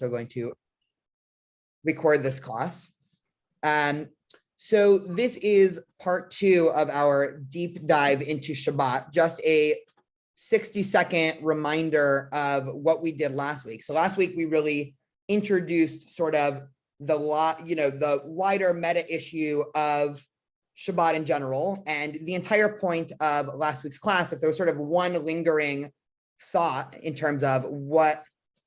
also going to record this class. So this is part 2 of our deep dive into Shabbat, just a 60-second reminder of what we did last week. So last week we really introduced sort of the wider meta issue of Shabbat in general, and the entire point of last week's class, if there was sort of one lingering thought in terms of what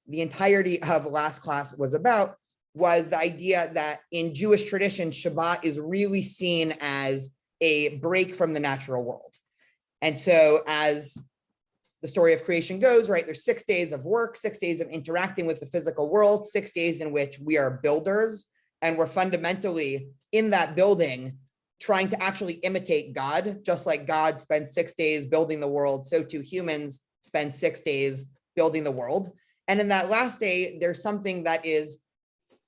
the entirety of last class was about, was the idea that in Jewish tradition, Shabbat is really seen as a break from the natural world. And so as the story of creation goes, right, there's 6 days of work, 6 days of interacting with the physical world, 6 days in which we are builders, and we're fundamentally in that building trying to actually imitate God. Just like God spends 6 days building the world, so too humans spend 6 days building the world. And in that last day, there's something that is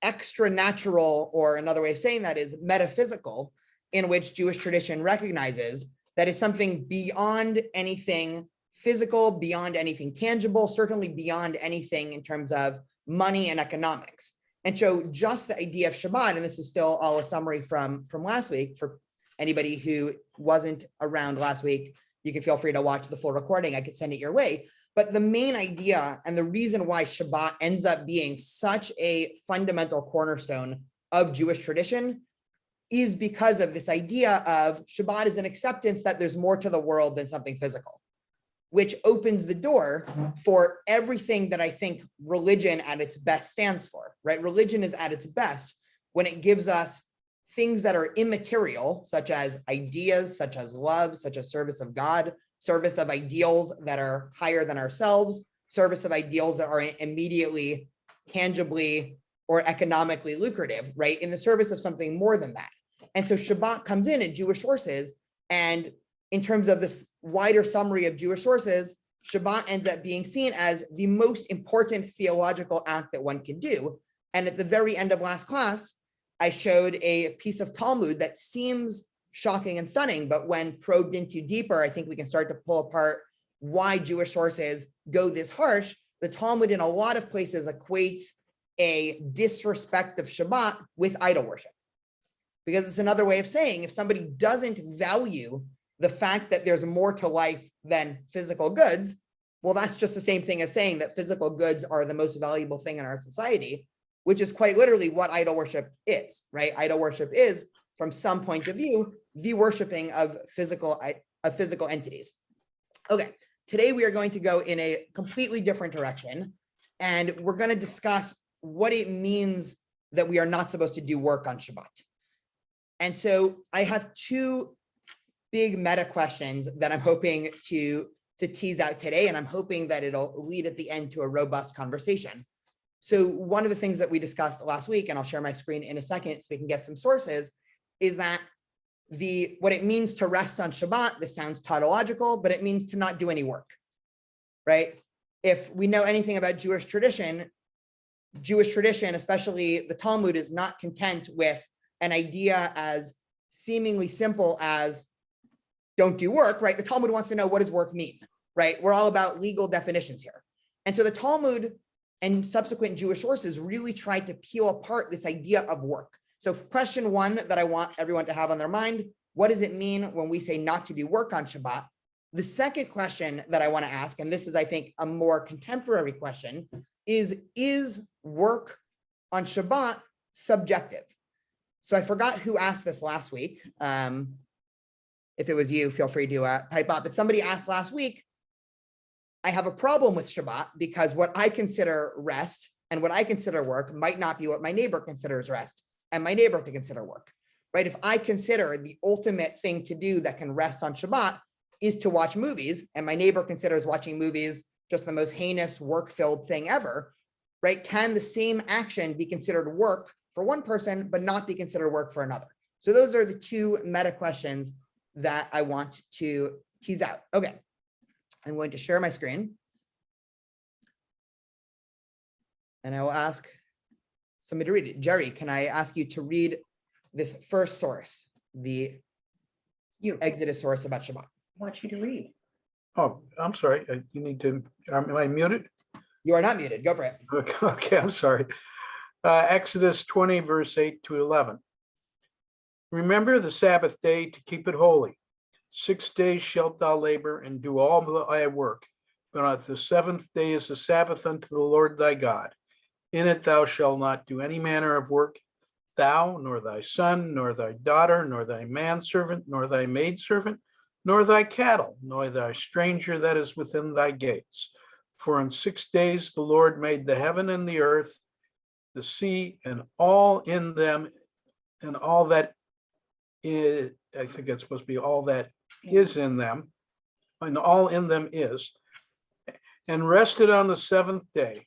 extra natural, or another way of saying that is metaphysical, in which Jewish tradition recognizes that is something beyond anything physical, beyond anything tangible, certainly beyond anything in terms of money and economics. And so just the idea of Shabbat, and this is still all a summary from last week, for anybody who wasn't around last week, you can feel free to watch the full recording. I could send it your way. But the main idea and the reason why Shabbat ends up being such a fundamental cornerstone of Jewish tradition is because of this idea of Shabbat is an acceptance that there's more to the world than something physical, which opens the door for everything that I think religion at its best stands for, right? Religion is at its best when it gives us things that are immaterial, such as ideas, such as love, such as service of God, service of ideals that are higher than ourselves, service of ideals that are immediately, tangibly, or economically lucrative, right? In the service of something more than that. And so Shabbat comes in Jewish sources, and in terms of this wider summary of Jewish sources, Shabbat ends up being seen as the most important theological act that one can do. And at the very end of last class, I showed a piece of Talmud that seems shocking and stunning, but when probed into deeper, I think we can start to pull apart why Jewish sources go this harsh. The Talmud in a lot of places equates a disrespect of Shabbat with idol worship, because it's another way of saying if somebody doesn't value the fact that there's more to life than physical goods, well, that's just the same thing as saying that physical goods are the most valuable thing in our society, which is quite literally what idol worship is, right? Idol worship is, from some point of view, the worshiping of physical entities. Okay, today we are going to go in a completely different direction, and we're going to discuss what it means that we are not supposed to do work on Shabbat. And so I have 2 big meta questions that I'm hoping to tease out today, and I'm hoping that it'll lead at the end to a robust conversation. So one of the things that we discussed last week, and I'll share my screen in a second so we can get some sources, is that what it means to rest on Shabbat, this sounds tautological, but it means to not do any work, right? If we know anything about Jewish tradition, especially the Talmud, is not content with an idea as seemingly simple as don't do work, right? The Talmud wants to know, what does work mean, right? We're all about legal definitions here. And so the Talmud and subsequent Jewish sources really tried to peel apart this idea of work. So question 1 that I want everyone to have on their mind, what does it mean when we say not to do work on Shabbat? The second question that I want to ask, and this is, I think, a more contemporary question, is work on Shabbat subjective? So I forgot who asked this last week. If it was you, feel free to pipe up. But somebody asked last week, I have a problem with Shabbat because what I consider rest and what I consider work might not be what my neighbor considers rest and my neighbor to consider work, right? If I consider the ultimate thing to do that can rest on Shabbat is to watch movies, and my neighbor considers watching movies just the most heinous work-filled thing ever, right? Can the same action be considered work for one person, but not be considered work for another? So those are the 2 meta questions that I want to tease out. Okay, I'm going to share my screen. And I will ask somebody to read it. Jerry, can I ask you to read this first source, the Exodus source about Shabbat? I want you to read. Oh, I'm sorry. You need to, am I muted? You are not muted. Go for it. Okay, I'm sorry. Exodus 20, verse 8 to 11. Remember the Sabbath day to keep it holy. 6 days shalt thou labor and do all thy work. But on the seventh day is the Sabbath unto the Lord thy God. In it thou shalt not do any manner of work, thou, nor thy son, nor thy daughter, nor thy manservant, nor thy maidservant, nor thy cattle, nor thy stranger that is within thy gates. For in 6 days the Lord made the heaven and the earth, the sea, and all in them, and all that is, I think that's supposed to be all that is in them, and all in them is, and rested on the seventh day.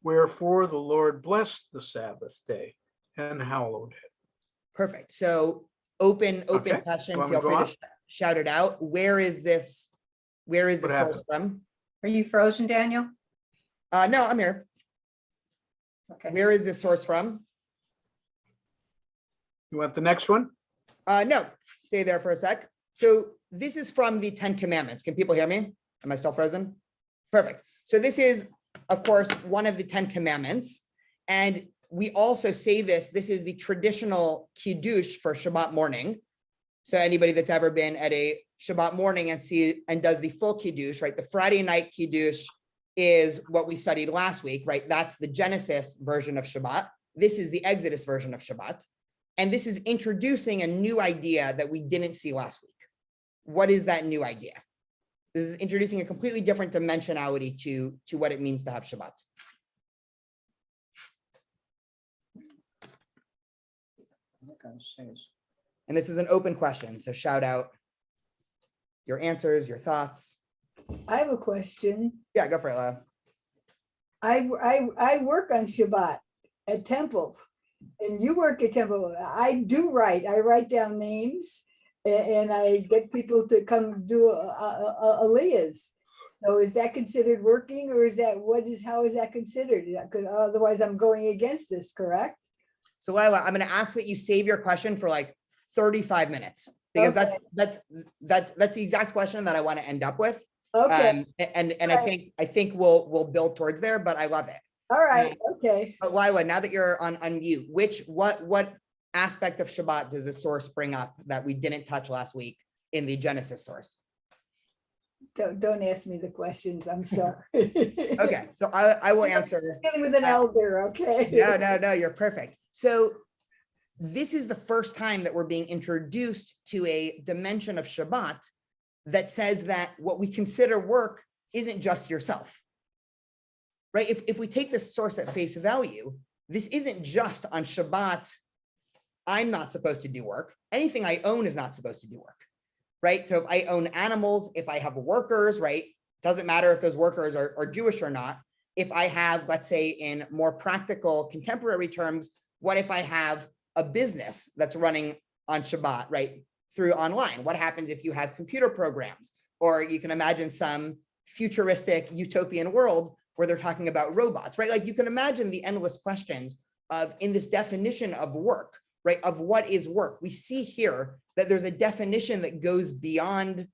Wherefore the Lord blessed the Sabbath day and hallowed it. Perfect. So open Okay. question. Want me Feel to free go to shout it out. Where is this What source happened? from? Are you frozen, Daniel? No, I'm here. Okay. Where is this source from? You want the next one? No, stay there for a sec. So this is from the 10 Commandments. Can people hear me? Am I still frozen? Perfect. So this is, of course, one of the 10 Commandments. And we also say this is the traditional Kiddush for Shabbat morning. So anybody that's ever been at a Shabbat morning and does the full Kiddush, right? The Friday night Kiddush is what we studied last week, right? That's the Genesis version of Shabbat. This is the Exodus version of Shabbat. And this is introducing a new idea that we didn't see last week. What is that new idea? This is introducing a completely different dimensionality to what it means to have Shabbat. And this is an open question, so shout out your answers, your thoughts. I have a question. Yeah, go for it, Lau. I work on Shabbat at Temple, and you work at Temple. I do write. I write down names, and I get people to come do aliyahs. So is that considered working, or is that how is that considered? Because otherwise I'm going against this, correct? So Lila, I'm going to ask that you save your question for like 35 minutes because Okay. that's the exact question that I want to end up with. Okay. And Right. I think we'll build towards there, but I love it. All right. Okay. But Lila, now that you're on mute, what aspect of Shabbat does this source bring up that we didn't touch last week in the Genesis source? Don't ask me the questions. I'm sorry. Okay, so I will answer. Dealing with an elder. Okay. No, you're perfect. So this is the first time that we're being introduced to a dimension of Shabbat that says that what we consider work isn't just yourself, right? If we take this source at face value, this isn't just on Shabbat. I'm not supposed to do work. Anything I own is not supposed to do work, right? So if I own animals, if I have workers, right? Doesn't matter if those workers are Jewish or not. If I have, let's say in more practical contemporary terms, what if I have a business that's running on Shabbat, right? Through online? What happens if you have computer programs? Or you can imagine some futuristic utopian world where they're talking about robots, right? Like you can imagine the endless questions of in this definition of work, right? Of what is work. We see here that there's a definition that goes beyond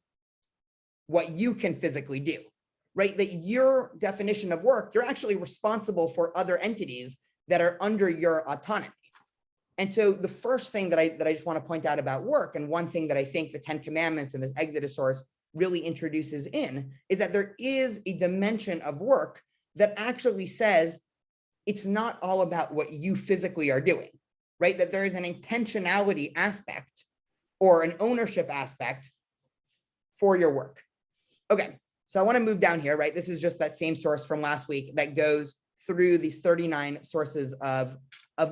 what you can physically do, right? That your definition of work, you're actually responsible for other entities that are under your autonomy. And so the first thing that I just want to point out about work, and one thing that I think the 10 Commandments and this Exodus source really introduces in, is that there is a dimension of work that actually says it's not all about what you physically are doing, right? That there is an intentionality aspect or an ownership aspect for your work. Okay, so I want to move down here, right? This is just that same source from last week that goes through these 39 sources of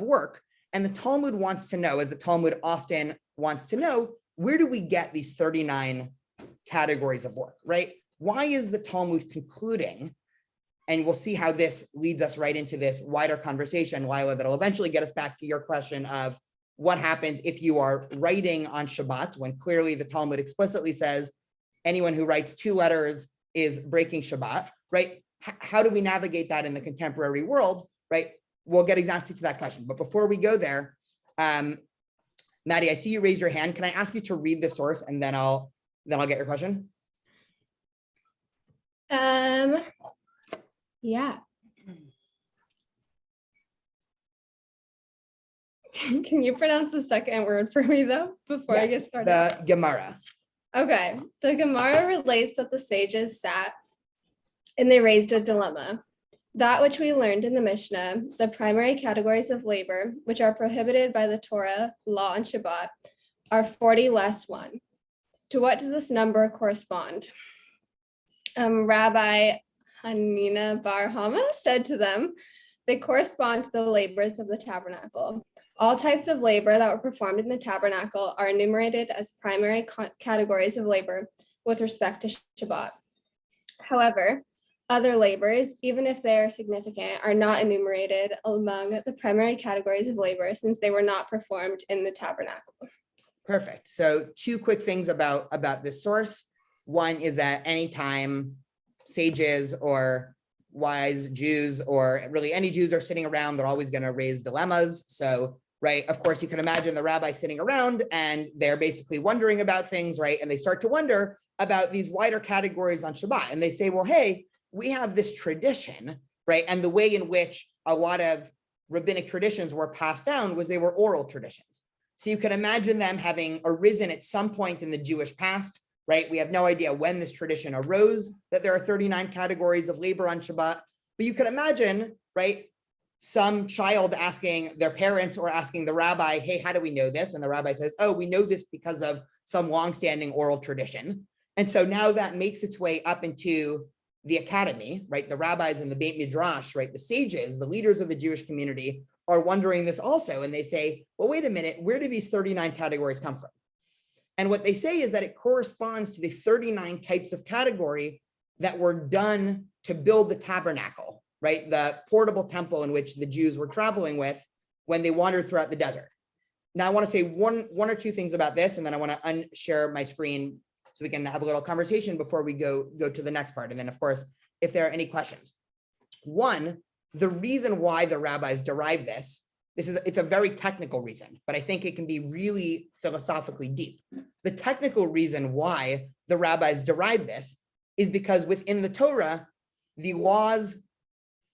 work. And the Talmud wants to know, as the Talmud often wants to know, where do we get these 39 categories of work, right? Why is the Talmud concluding? And we'll see how this leads us right into this wider conversation, Lila, that'll eventually get us back to your question of what happens if you are writing on Shabbat, when clearly the Talmud explicitly says anyone who writes 2 letters is breaking Shabbat, right? How do we navigate that in the contemporary world, right? We'll get exactly to that question. But before we go there, Maddie, I see you raised your hand. Can I ask you to read the source and then I'll get your question? Yeah. Can you pronounce the second word for me though, before I Yes, get started? the Gemara. Okay, the Gemara relates that the sages sat and they raised a dilemma. That which we learned in the Mishnah, the primary categories of labor, which are prohibited by the Torah, law, and Shabbat, are 40 less 1. To what does this number correspond? Rabbi Hanina Bar Hama said to them, they correspond to the labors of the tabernacle. All types of labor that were performed in the tabernacle are enumerated as primary categories of labor with respect to Shabbat. However, other labors, even if they are significant, are not enumerated among the primary categories of labor since they were not performed in the tabernacle. Perfect. So 2 quick things about this source. One is that anytime sages or wise Jews, or really any Jews, are sitting around, they're always going to raise dilemmas. So, right, of course, you can imagine the rabbi sitting around and they're basically wondering about things, right? And they start to wonder about these wider categories on Shabbat. And they say, well, hey, we have this tradition, right? And the way in which a lot of rabbinic traditions were passed down was they were oral traditions. So you can imagine them having arisen at some point in the Jewish past, right? We have no idea when this tradition arose, that there are 39 categories of labor on Shabbat, but you can imagine, right, some child asking their parents or asking the rabbi, hey, how do we know this? And the rabbi says, oh, we know this because of some longstanding oral tradition. And so now that makes its way up into the academy, right? The rabbis and the Beit Midrash, right? The sages, the leaders of the Jewish community are wondering this also. And they say, well, wait a minute, where do these 39 categories come from? And what they say is that it corresponds to the 39 types of category that were done to build the tabernacle, right? The portable temple in which the Jews were traveling with when they wandered throughout the desert. Now, I want to say one or two things about this, and then I want to unshare my screen so we can have a little conversation before we go to the next part. And then, of course, if there are any questions. One, the reason why the rabbis derive this, it's a very technical reason, but I think it can be really philosophically deep. The technical reason why the rabbis derive this is because within the Torah, the laws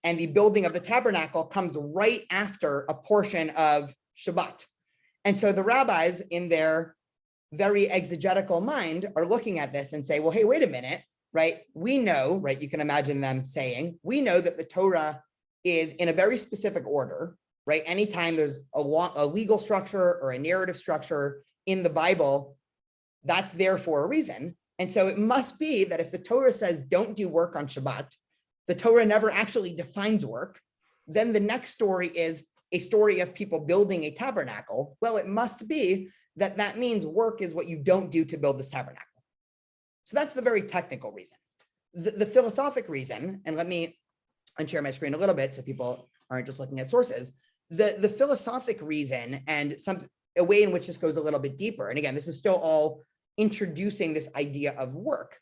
and the building of the tabernacle comes right after a portion of Shabbat. And so the rabbis, in their very exegetical mind, are looking at this and say, well, hey, wait a minute, right? We know, right? You can imagine them saying, we know that the Torah is in a very specific order, right? Anytime there's a legal structure or a narrative structure in the Bible, that's there for a reason. And so it must be that if the Torah says don't do work on Shabbat, the Torah never actually defines work, then the next story is a story of people building a tabernacle. Well, it must be that means work is what you don't do to build this tabernacle. So that's the very technical reason. The philosophic reason, and let me unshare my screen a little bit so people aren't just looking at sources. The philosophic reason and a way in which this goes a little bit deeper, and again, this is still all introducing this idea of work,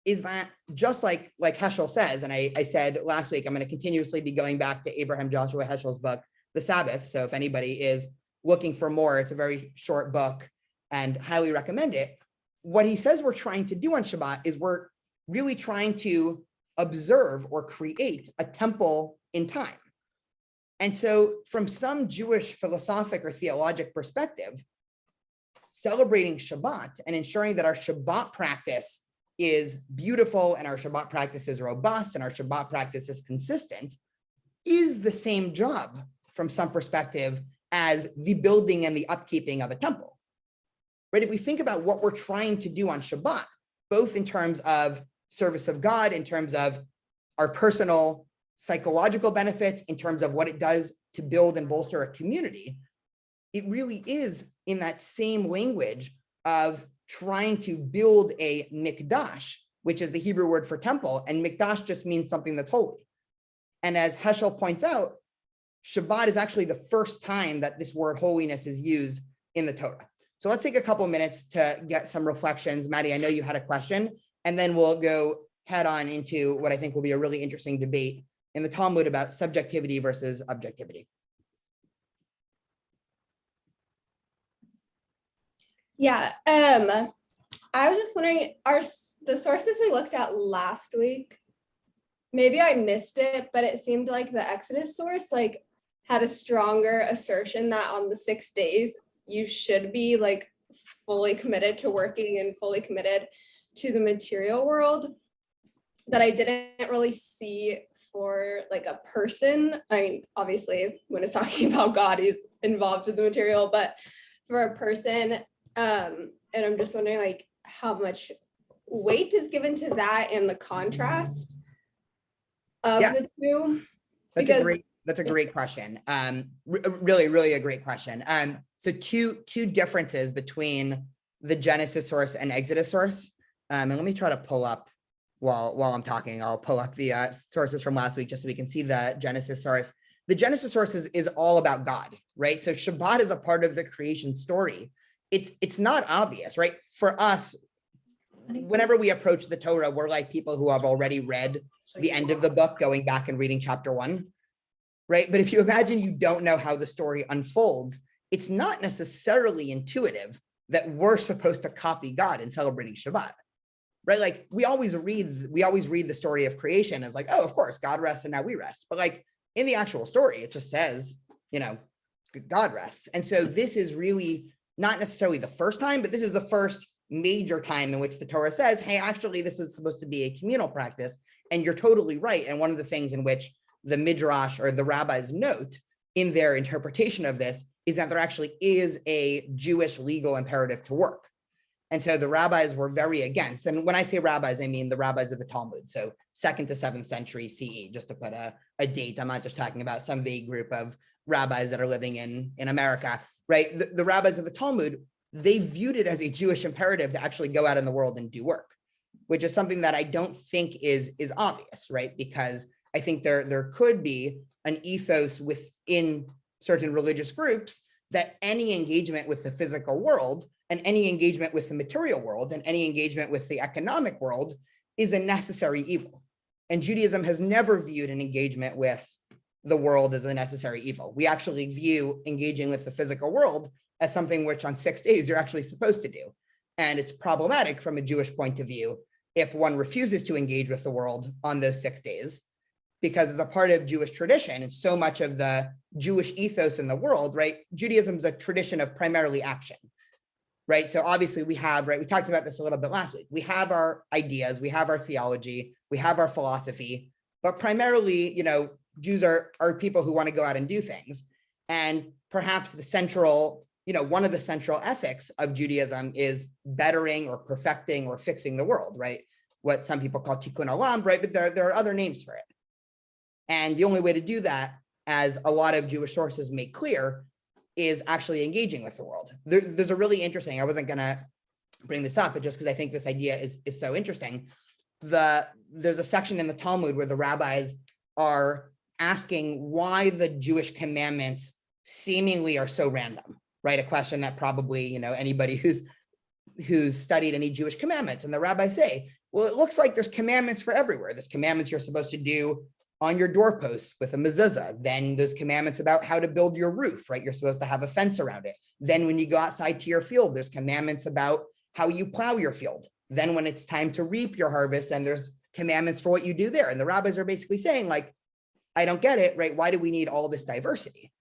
is that just like Heschel says, and I said last week, I'm going to continuously be going back to Abraham Joshua Heschel's book, The Sabbath. So if anybody is looking for more, it's a very short book and highly recommend it. What he says we're trying to do on Shabbat is we're really trying to observe or create a temple in time. And so from some Jewish philosophic or theologic perspective, celebrating Shabbat and ensuring that our Shabbat practice is beautiful and our Shabbat practice is robust and our Shabbat practice is consistent is the same job from some perspective as the building and the upkeeping of a temple, right? If we think about what we're trying to do on Shabbat, both in terms of service of God, in terms of our personal psychological benefits, in terms of what it does to build and bolster a community, it really is in that same language of trying to build a mikdash, which is the Hebrew word for temple, and mikdash just means something that's holy. And as Heschel points out, Shabbat is actually the first time that this word holiness is used in the Torah. So let's take a couple minutes to get some reflections. Maddie, I know you had a question, and then we'll go head on into what I think will be a really interesting debate in the Talmud about subjectivity versus objectivity. Yeah, I was just wondering, are the sources we looked at last week, maybe I missed it, but it seemed like the Exodus source like had a stronger assertion that on the 6 days, you should be like fully committed to working and fully committed to the material world, that I didn't really see for like a person. I mean, obviously when it's talking about God, he's involved with the material, but for a person, and I'm just wondering like how much weight is given to that and the contrast of Yeah. the two. That's a great question. Really a great question. So two differences between the Genesis source and Exodus source. And let me try to pull up while I'm talking, I'll pull up the sources from last week just so we can see the Genesis source. The Genesis source is all about God, right? So Shabbat is a part of the creation story. It's not obvious, right? For us, whenever we approach the Torah, we're like people who have already read the end of the book, going back and reading chapter 1, right? But if you imagine you don't know how the story unfolds, it's not necessarily intuitive that we're supposed to copy God in celebrating Shabbat, right? Like we always read the story of creation as like, oh, of course, God rests and now we rest. But like in the actual story, it just says, you know, God rests. And so this is really not necessarily the first time, but this is the first major time in which the Torah says, hey, actually, this is supposed to be a communal practice. And you're totally right. And one of the things in which the Midrash or the rabbis note in their interpretation of this is that there actually is a Jewish legal imperative to work. And so the rabbis were very against. And when I say rabbis, I mean the rabbis of the Talmud. So 2nd to 7th century CE, just to put a date. I'm not just talking about some vague group of rabbis that are living in America, right? The rabbis of the Talmud, they viewed it as a Jewish imperative to actually go out in the world and do work, which is something that I don't think is obvious, right? Because I think there could be an ethos within certain religious groups that any engagement with the physical world and any engagement with the material world and any engagement with the economic world is a necessary evil. And Judaism has never viewed an engagement with the world as a necessary evil. We actually view engaging with the physical world as something which on 6 days you're actually supposed to do. And it's problematic from a Jewish point of view if one refuses to engage with the world on those 6 days, because it's a part of Jewish tradition and so much of the Jewish ethos in the world, right? Judaism is a tradition of primarily action, right? So obviously we have, right, we talked about this a little bit last week. We have our ideas, we have our theology, we have our philosophy, but primarily, you know, Jews are people who want to go out and do things. And perhaps the central, you know, one of the central ethics of Judaism is bettering or perfecting or fixing the world, right? What some people call tikkun olam, right? But there are other names for it. And the only way to do that, as a lot of Jewish sources make clear, is actually engaging with the world. There's a really interesting, I wasn't gonna bring this up, but just because I think this idea is so interesting, there's a section in the Talmud where the rabbis are asking why the Jewish commandments seemingly are so random, right? A question that probably, you know, anybody who's studied any Jewish commandments, and the rabbis say, well, it looks like there's commandments for everywhere. There's commandments you're supposed to do on your doorposts with a mezuzah. Then there's commandments about how to build your roof, right? You're supposed to have a fence around it. Then when you go outside to your field, there's commandments about how you plow your field. Then when it's time to reap your harvest, then there's commandments for what you do there. And the rabbis are basically saying, like, I don't get it, right? Why do we need all this diversity?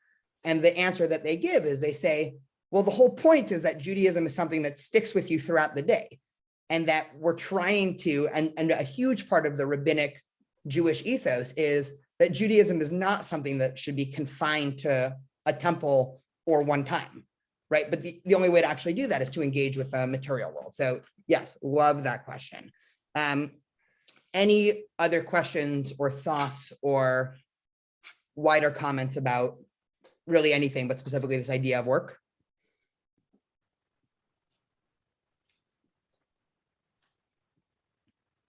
And the answer that they give is they say, well, the whole point is that Judaism is something that sticks with you throughout the day. And that we're trying to, and a huge part of the rabbinic Jewish ethos is that Judaism is not something that should be confined to a temple or one time, right? But the only way to actually do that is to engage with the material world. So yes, love that question. Any other questions or thoughts or wider comments about really anything, but specifically this idea of work?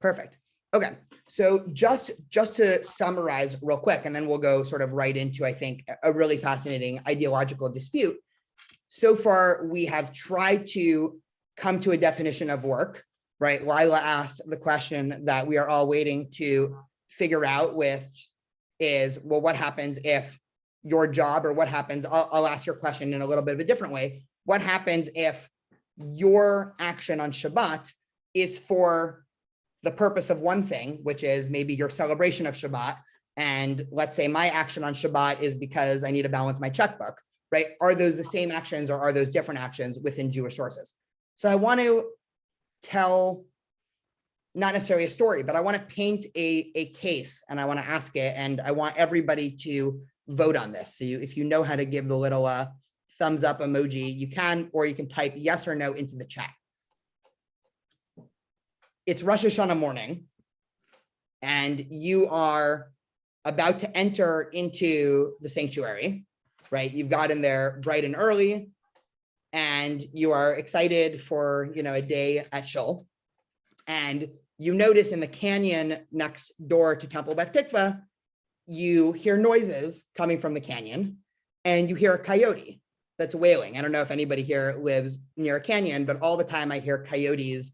Perfect. Okay, so just to summarize real quick, and then we'll go sort of right into, I think, a really fascinating ideological dispute. So far, we have tried to come to a definition of work, right? Lila asked the question that we are all waiting to figure out, which is, well, what happens if your job, or what happens, I'll ask your question in a little bit of a different way. What happens if your action on Shabbat is for the purpose of one thing, which is maybe your celebration of Shabbat, and let's say my action on Shabbat is because I need to balance my checkbook, right? Are those the same actions or are those different actions within Jewish sources? So I want to tell not necessarily a story, but I want to paint a case and I want to ask it, and I want everybody to vote on this. So if you know how to give the little thumbs up emoji, you can, or you can type yes or no into the chat. It's Rosh Hashanah morning, and you are about to enter into the sanctuary, right? You've gotten there bright and early, and you are excited for, a day at Shul. And you notice in the canyon next door to Temple Beth Tikva, you hear noises coming from the canyon, and you hear a coyote that's wailing. I don't know if anybody here lives near a canyon, but all the time I hear coyotes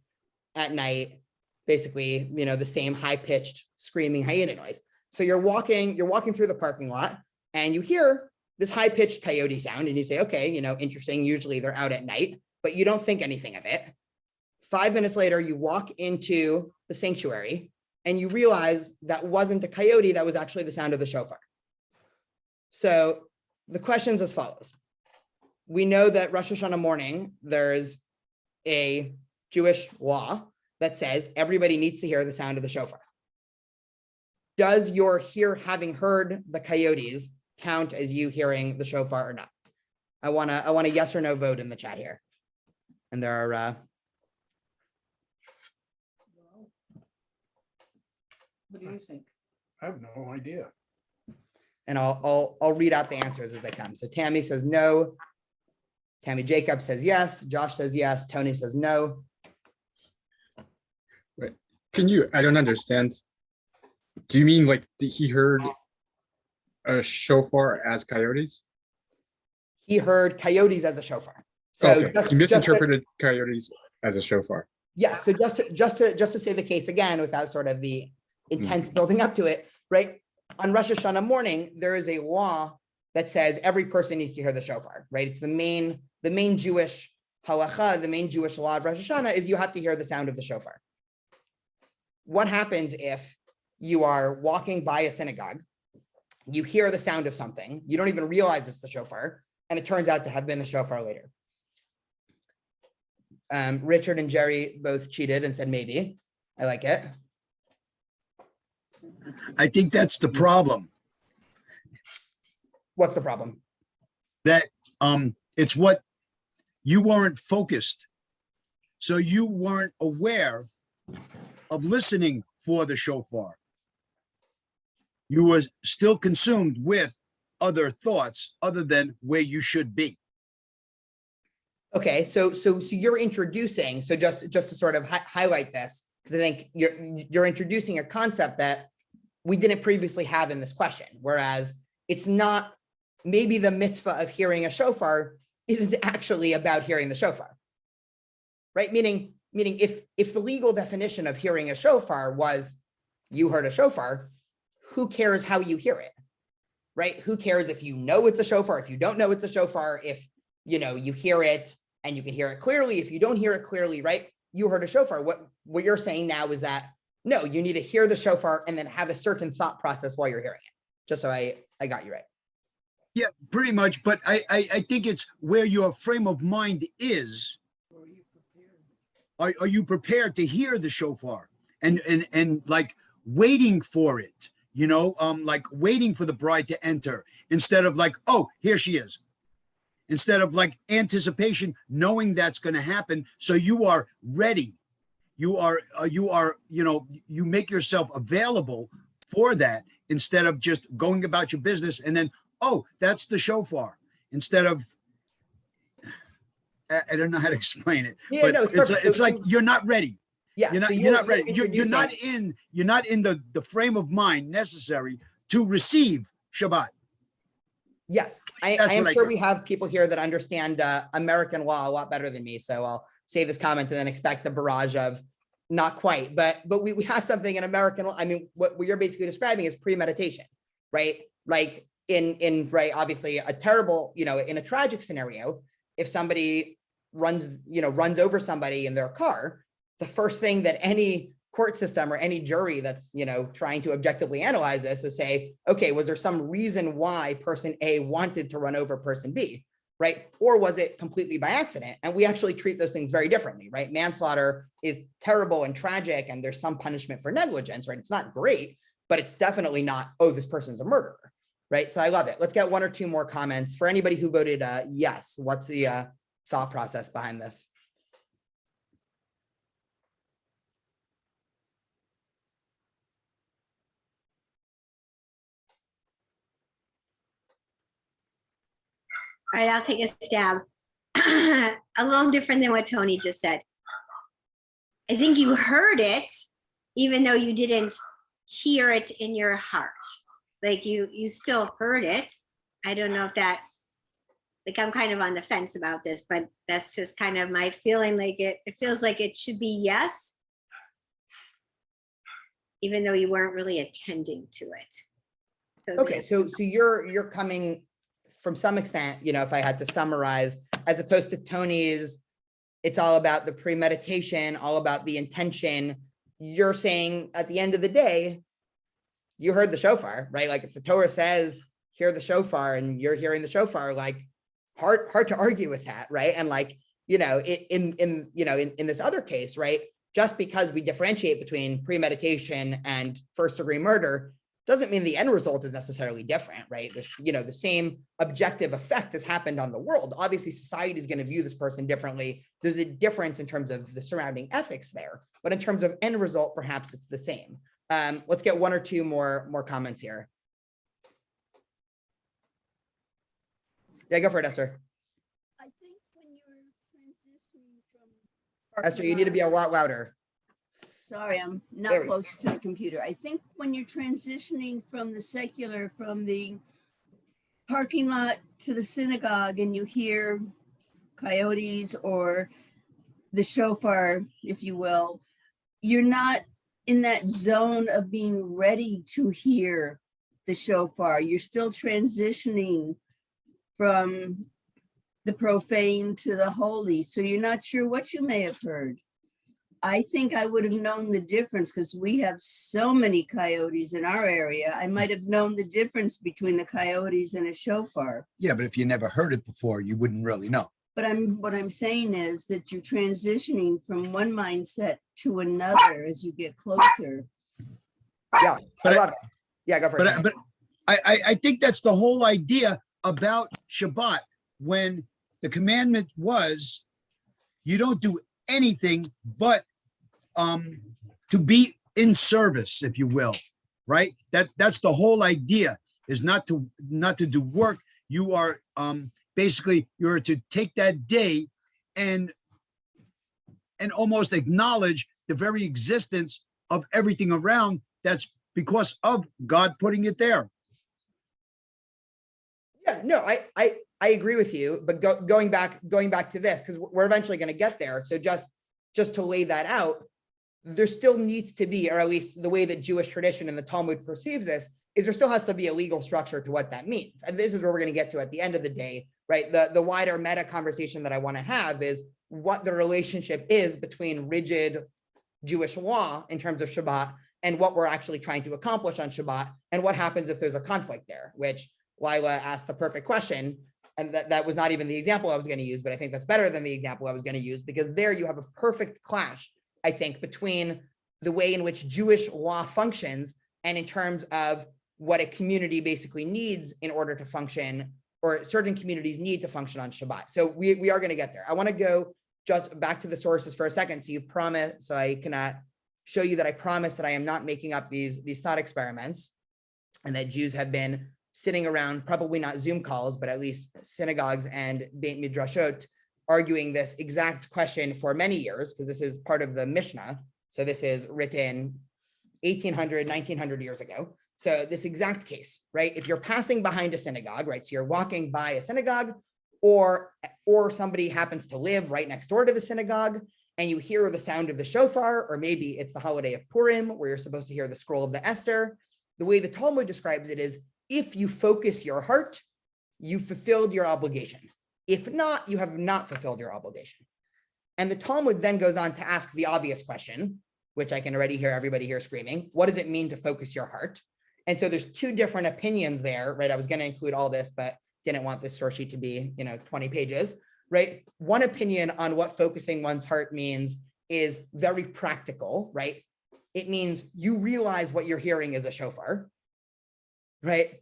at night, basically, the same high-pitched screaming hyena noise. So you're walking through the parking lot, and you hear this high-pitched coyote sound, and you say, okay, interesting. Usually they're out at night, but you don't think anything of it. 5 minutes later, you walk into the sanctuary, and you realize that wasn't a coyote, that was actually the sound of the shofar. So the question's as follows. We know that Rosh Hashanah morning, there's a Jewish law that says everybody needs to hear the sound of the shofar. Does your having heard the coyotes count as you hearing the shofar or not? I want a yes or no vote in the chat here. And there are What do you think? I have no idea. and I'll read out the answers as they come. So Tammy says no. Tammy Jacob says yes. Josh says yes. Tony says no. Wait, I don't understand. Do you mean like he heard a shofar as coyotes? He heard coyotes as a shofar. So Okay, he misinterpreted coyotes as a shofar. Yeah, so just to say the case again without sort of the intense building up to it, right? On Rosh Hashanah morning, there is a law that says every person needs to hear the shofar, right? It's the main Jewish halacha, the main Jewish law of Rosh Hashanah is you have to hear the sound of the shofar. What happens if you are walking by a synagogue, you hear the sound of something, you don't even realize it's the shofar, and it turns out to have been the shofar later? Richard and Jerry both cheated and said maybe. I like it. I think that's the problem, What's the problem? that it's what you weren't focused. So you weren't aware of listening for the shofar. You were still consumed with other thoughts other than where you should be. Okay, so you're introducing, so just to sort of highlight this, because I think you're introducing a concept that we didn't previously have in this question, whereas it's not, maybe the mitzvah of hearing a shofar isn't actually about hearing the shofar, right? Meaning if the legal definition of hearing a shofar was you heard a shofar, who cares how you hear it, right? Who cares if you know it's a shofar, if you don't know it's a shofar, if you hear it and you can hear it clearly, if you don't hear it clearly, right? You heard a shofar. What you're saying now is that, no, you need to hear the shofar and then have a certain thought process while you're hearing it. Just so I got you right. Yeah, pretty much. But I think it's where your frame of mind is. Are you prepared to hear the shofar and like waiting for it, like waiting for the bride to enter instead of like, oh, here she is. Instead of like anticipation, knowing that's going to happen. So you are ready. You make yourself available for that instead of just going about your business and then, oh, that's the shofar. Instead of, I don't know how to explain it, Yeah, but no, it's like you're not ready. Yeah, You're not ready. You're not in the frame of mind necessary to receive Shabbat. Yes, I am sure we have people here that understand American law a lot better than me. So I'll say this comment and then expect the barrage of not quite, but we have something in American law. I mean, what you're basically describing is premeditation, right? Like in right, obviously a terrible, in a tragic scenario, if somebody runs over somebody in their car, the first thing that any court system or any jury that's, trying to objectively analyze this is say, okay, was there some reason why person A wanted to run over person B, right? Or was it completely by accident? And we actually treat those things very differently, right? Manslaughter is terrible and tragic, and there's some punishment for negligence, right? It's not great, but it's definitely not, oh, this person's a murderer, right? So I love it. Let's get one or two more comments. For anybody who voted yes, what's the thought process behind this? All right, I'll take a stab. A little different than what Tony just said. I think you heard it, even though you didn't hear it in your heart. Like you still heard it. I don't know if that, like I'm kind of on the fence about this, but that's just kind of my feeling. Like it feels like it should be yes, even though you weren't really attending to it. So Okay, so you're coming from some extent, if I had to summarize, as opposed to Tony's, it's all about the premeditation, all about the intention. You're saying at the end of the day, you heard the shofar, right? Like if the Torah says, hear the shofar, and you're hearing the shofar, like hard to argue with that, right? And like, in this other case, right? Just because we differentiate between premeditation and first degree murder doesn't mean the end result is necessarily different, right? There's, the same objective effect has happened on the world. Obviously, society is going to view this person differently. There's a difference in terms of the surrounding ethics there, but in terms of end result, perhaps it's the same. Let's get one or two more comments here. Yeah, go for it, Esther. I think when you're transitioning from. Esther, you need to be a lot louder. Sorry, I'm There not we close to the computer. I think when you're transitioning from the secular, from the parking lot to the synagogue, and you hear coyotes or the shofar, if you will, you're not in that zone of being ready to hear the shofar. You're still transitioning from the profane to the holy. So you're not sure what you may have heard. I think I would have known the difference because we have so many coyotes in our area. I might have known the difference between the coyotes and a shofar. Yeah, but if you never heard it before, you wouldn't really know. But what I'm saying is that you're transitioning from one mindset to another as you get closer. Yeah, But I love it. Yeah, go for it. But I think that's the whole idea about Shabbat, when the commandment was, you don't do anything but to be in service, if you will, right? That's the whole idea, is not to do work. You are basically, you're to take that day and almost acknowledge the very existence of everything around. That's because of God putting it there. Yeah, no, I agree with you, but going back to this, because we're eventually going to get there. So just to lay that out, there still needs to be, or at least the way that Jewish tradition and the Talmud perceives this, is there still has to be a legal structure to what that means. And this is where we're going to get to at the end of the day, right? The wider meta conversation that I want to have is what the relationship is between rigid Jewish law in terms of Shabbat and what we're actually trying to accomplish on Shabbat, and what happens if there's a conflict there, which Lila asked the perfect question. And that was not even the example I was going to use, but I think that's better than the example I was going to use, because there you have a perfect clash, I think, between the way in which Jewish law functions and in terms of what a community basically needs in order to function, or certain communities need to function on Shabbat. So we are going to get there. I want to go just back to the sources for a second. So you promise, so I can show you that I promise that I am not making up these thought experiments, and that Jews have been sitting around, probably not Zoom calls, but at least synagogues and Beit Midrashot, arguing this exact question for many years, because this is part of the Mishnah. So this is written 1800, 1900 years ago. So this exact case, right? If you're passing behind a synagogue, right? So you're walking by a synagogue, or somebody happens to live right next door to the synagogue, and you hear the sound of the shofar, or maybe it's the holiday of Purim, where you're supposed to hear the scroll of the Esther. The way the Talmud describes it is, if you focus your heart, you fulfilled your obligation. If not, you have not fulfilled your obligation. And the Talmud then goes on to ask the obvious question, which I can already hear everybody here screaming. What does it mean to focus your heart? And so there's two different opinions there, right? I was going to include all this, but didn't want this source sheet to be, 20 pages, right? One opinion on what focusing one's heart means is very practical, right? It means you realize what you're hearing is a shofar, right?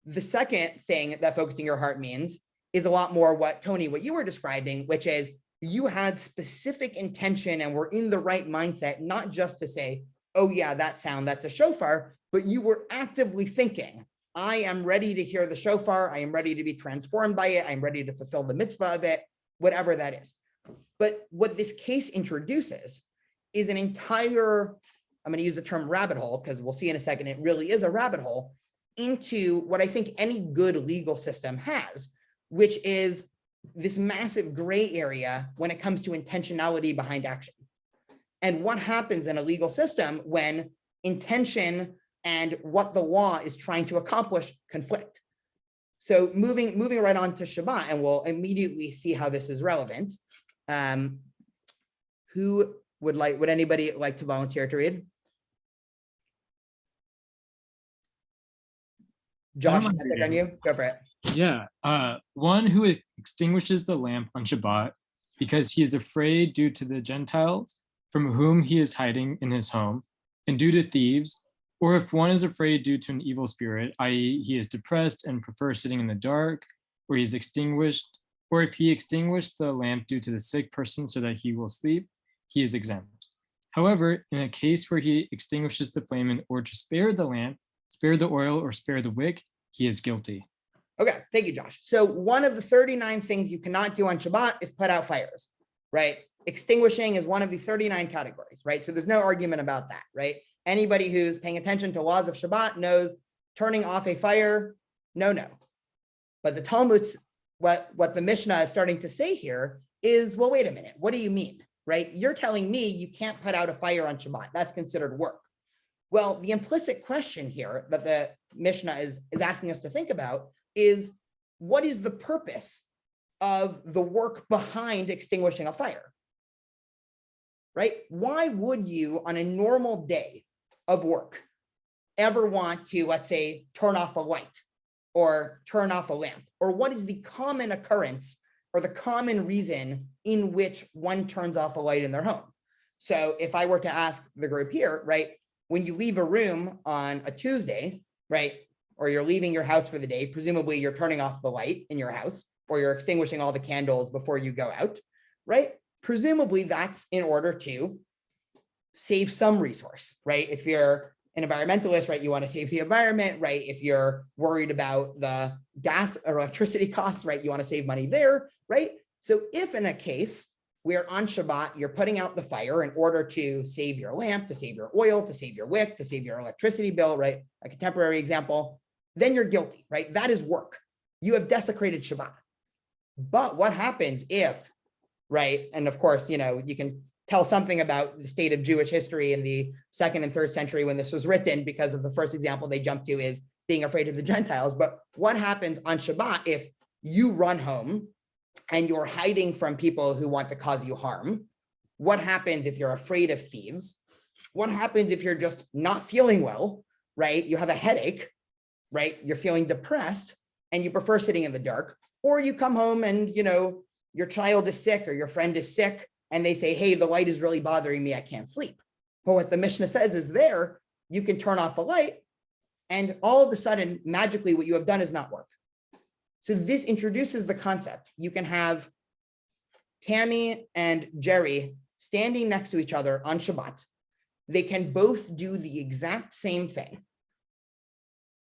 The second thing that focusing your heart means is a lot more what Tony, what you were describing, which is you had specific intention and were in the right mindset, not just to say, oh yeah, that sound, that's a shofar, but you were actively thinking, I am ready to hear the shofar. I am ready to be transformed by it. I'm ready to fulfill the mitzvah of it, whatever that is. But what this case introduces is an entire, I'm going to use the term rabbit hole because we'll see in a second, it really is a rabbit hole into what I think any good legal system has, which is this massive gray area when it comes to intentionality behind action. And what happens in a legal system when intention and what the law is trying to accomplish conflict. So moving right on to Shabbat, and we'll immediately see how this is relevant. Would anybody like to volunteer to read? Josh, mind can I pick on you? Go for it. Yeah, one who extinguishes the lamp on Shabbat because he is afraid due to the Gentiles from whom he is hiding in his home, and due to thieves, or if one is afraid due to an evil spirit, i.e. he is depressed and prefers sitting in the dark, or he is extinguished, or if he extinguished the lamp due to the sick person so that he will sleep, he is exempt. However, in a case where he extinguishes the flame in order to spare the lamp, spare the oil, or spare the wick, he is guilty. Okay, thank you, Josh. So one of the 39 things you cannot do on Shabbat is put out fires, right? Extinguishing is one of the 39 categories, right? So there's no argument about that, right? Anybody who's paying attention to laws of Shabbat knows turning off a fire, no. But the Talmud's, what the Mishnah is starting to say here is, well, wait a minute, what do you mean, right? You're telling me you can't put out a fire on Shabbat. That's considered work. Well, the implicit question here that the Mishnah is asking us to think about is, what is the purpose of the work behind extinguishing a fire? Right? Why would you on a normal day of work ever want to, let's say, turn off a light or turn off a lamp? Or what is the common occurrence or the common reason in which one turns off a light in their home? So if I were to ask the group here, right, when you leave a room on a Tuesday, right, or you're leaving your house for the day, presumably you're turning off the light in your house, or you're extinguishing all the candles before you go out, right? Presumably that's in order to save some resource, right? If you're an environmentalist, right, you want to save the environment, right? If you're worried about the gas or electricity costs, right, you want to save money there, right? So if in a case where on Shabbat, you're putting out the fire in order to save your lamp, to save your oil, to save your wick, to save your electricity bill, right? Like a temporary example, then you're guilty, right? That is work. You have desecrated Shabbat. But what happens if, right? And of course, you can tell something about the state of Jewish history in the 2nd and 3rd century when this was written, because of the first example they jump to is being afraid of the Gentiles. But what happens on Shabbat if you run home and you're hiding from people who want to cause you harm? What happens if you're afraid of thieves? What happens if you're just not feeling well, right? You have a headache, right? You're feeling depressed and you prefer sitting in the dark, or you come home and, your child is sick or your friend is sick and they say, hey, the light is really bothering me, I can't sleep. But what the Mishnah says is there, you can turn off the light and all of a sudden, magically, what you have done is not work. So this introduces the concept. You can have Tammy and Jerry standing next to each other on Shabbat. They can both do the exact same thing.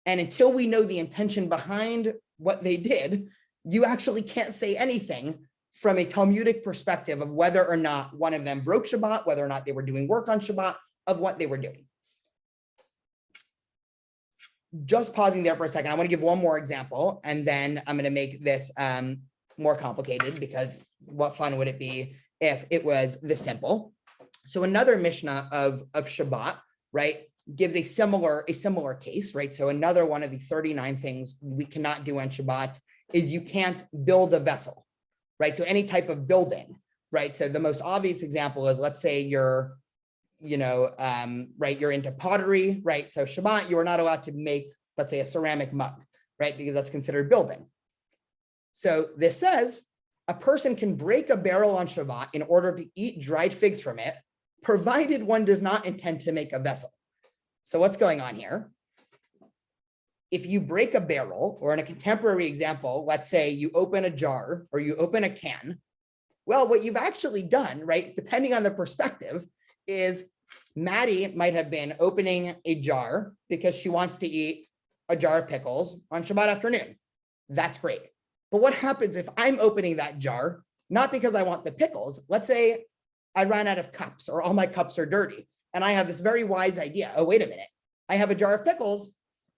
And until we know the intention behind what they did, you actually can't say anything from a Talmudic perspective of whether or not one of them broke Shabbat, whether or not they were doing work on Shabbat, of what they were doing. Just pausing there for a second, I want to give one more example, and then I'm going to make this more complicated, because what fun would it be if it was this simple? So another Mishnah of Shabbat, right, gives a similar case, right? So another one of the 39 things we cannot do on Shabbat is you can't build a vessel, right? So any type of building, right? So the most obvious example is, let's say you're right, you're into pottery, right? So Shabbat, you are not allowed to make, let's say, a ceramic mug, right? Because that's considered building. So this says a person can break a barrel on Shabbat in order to eat dried figs from it, provided one does not intend to make a vessel. So what's going on here? If you break a barrel, or in a contemporary example, let's say you open a jar or you open a can, well, what you've actually done, right, depending on the perspective, is Maddie might have been opening a jar because she wants to eat a jar of pickles on Shabbat afternoon. That's great. But what happens if I'm opening that jar, not because I want the pickles? Let's say I ran out of cups or all my cups are dirty. And I have this very wise idea. Oh, wait a minute. I have a jar of pickles.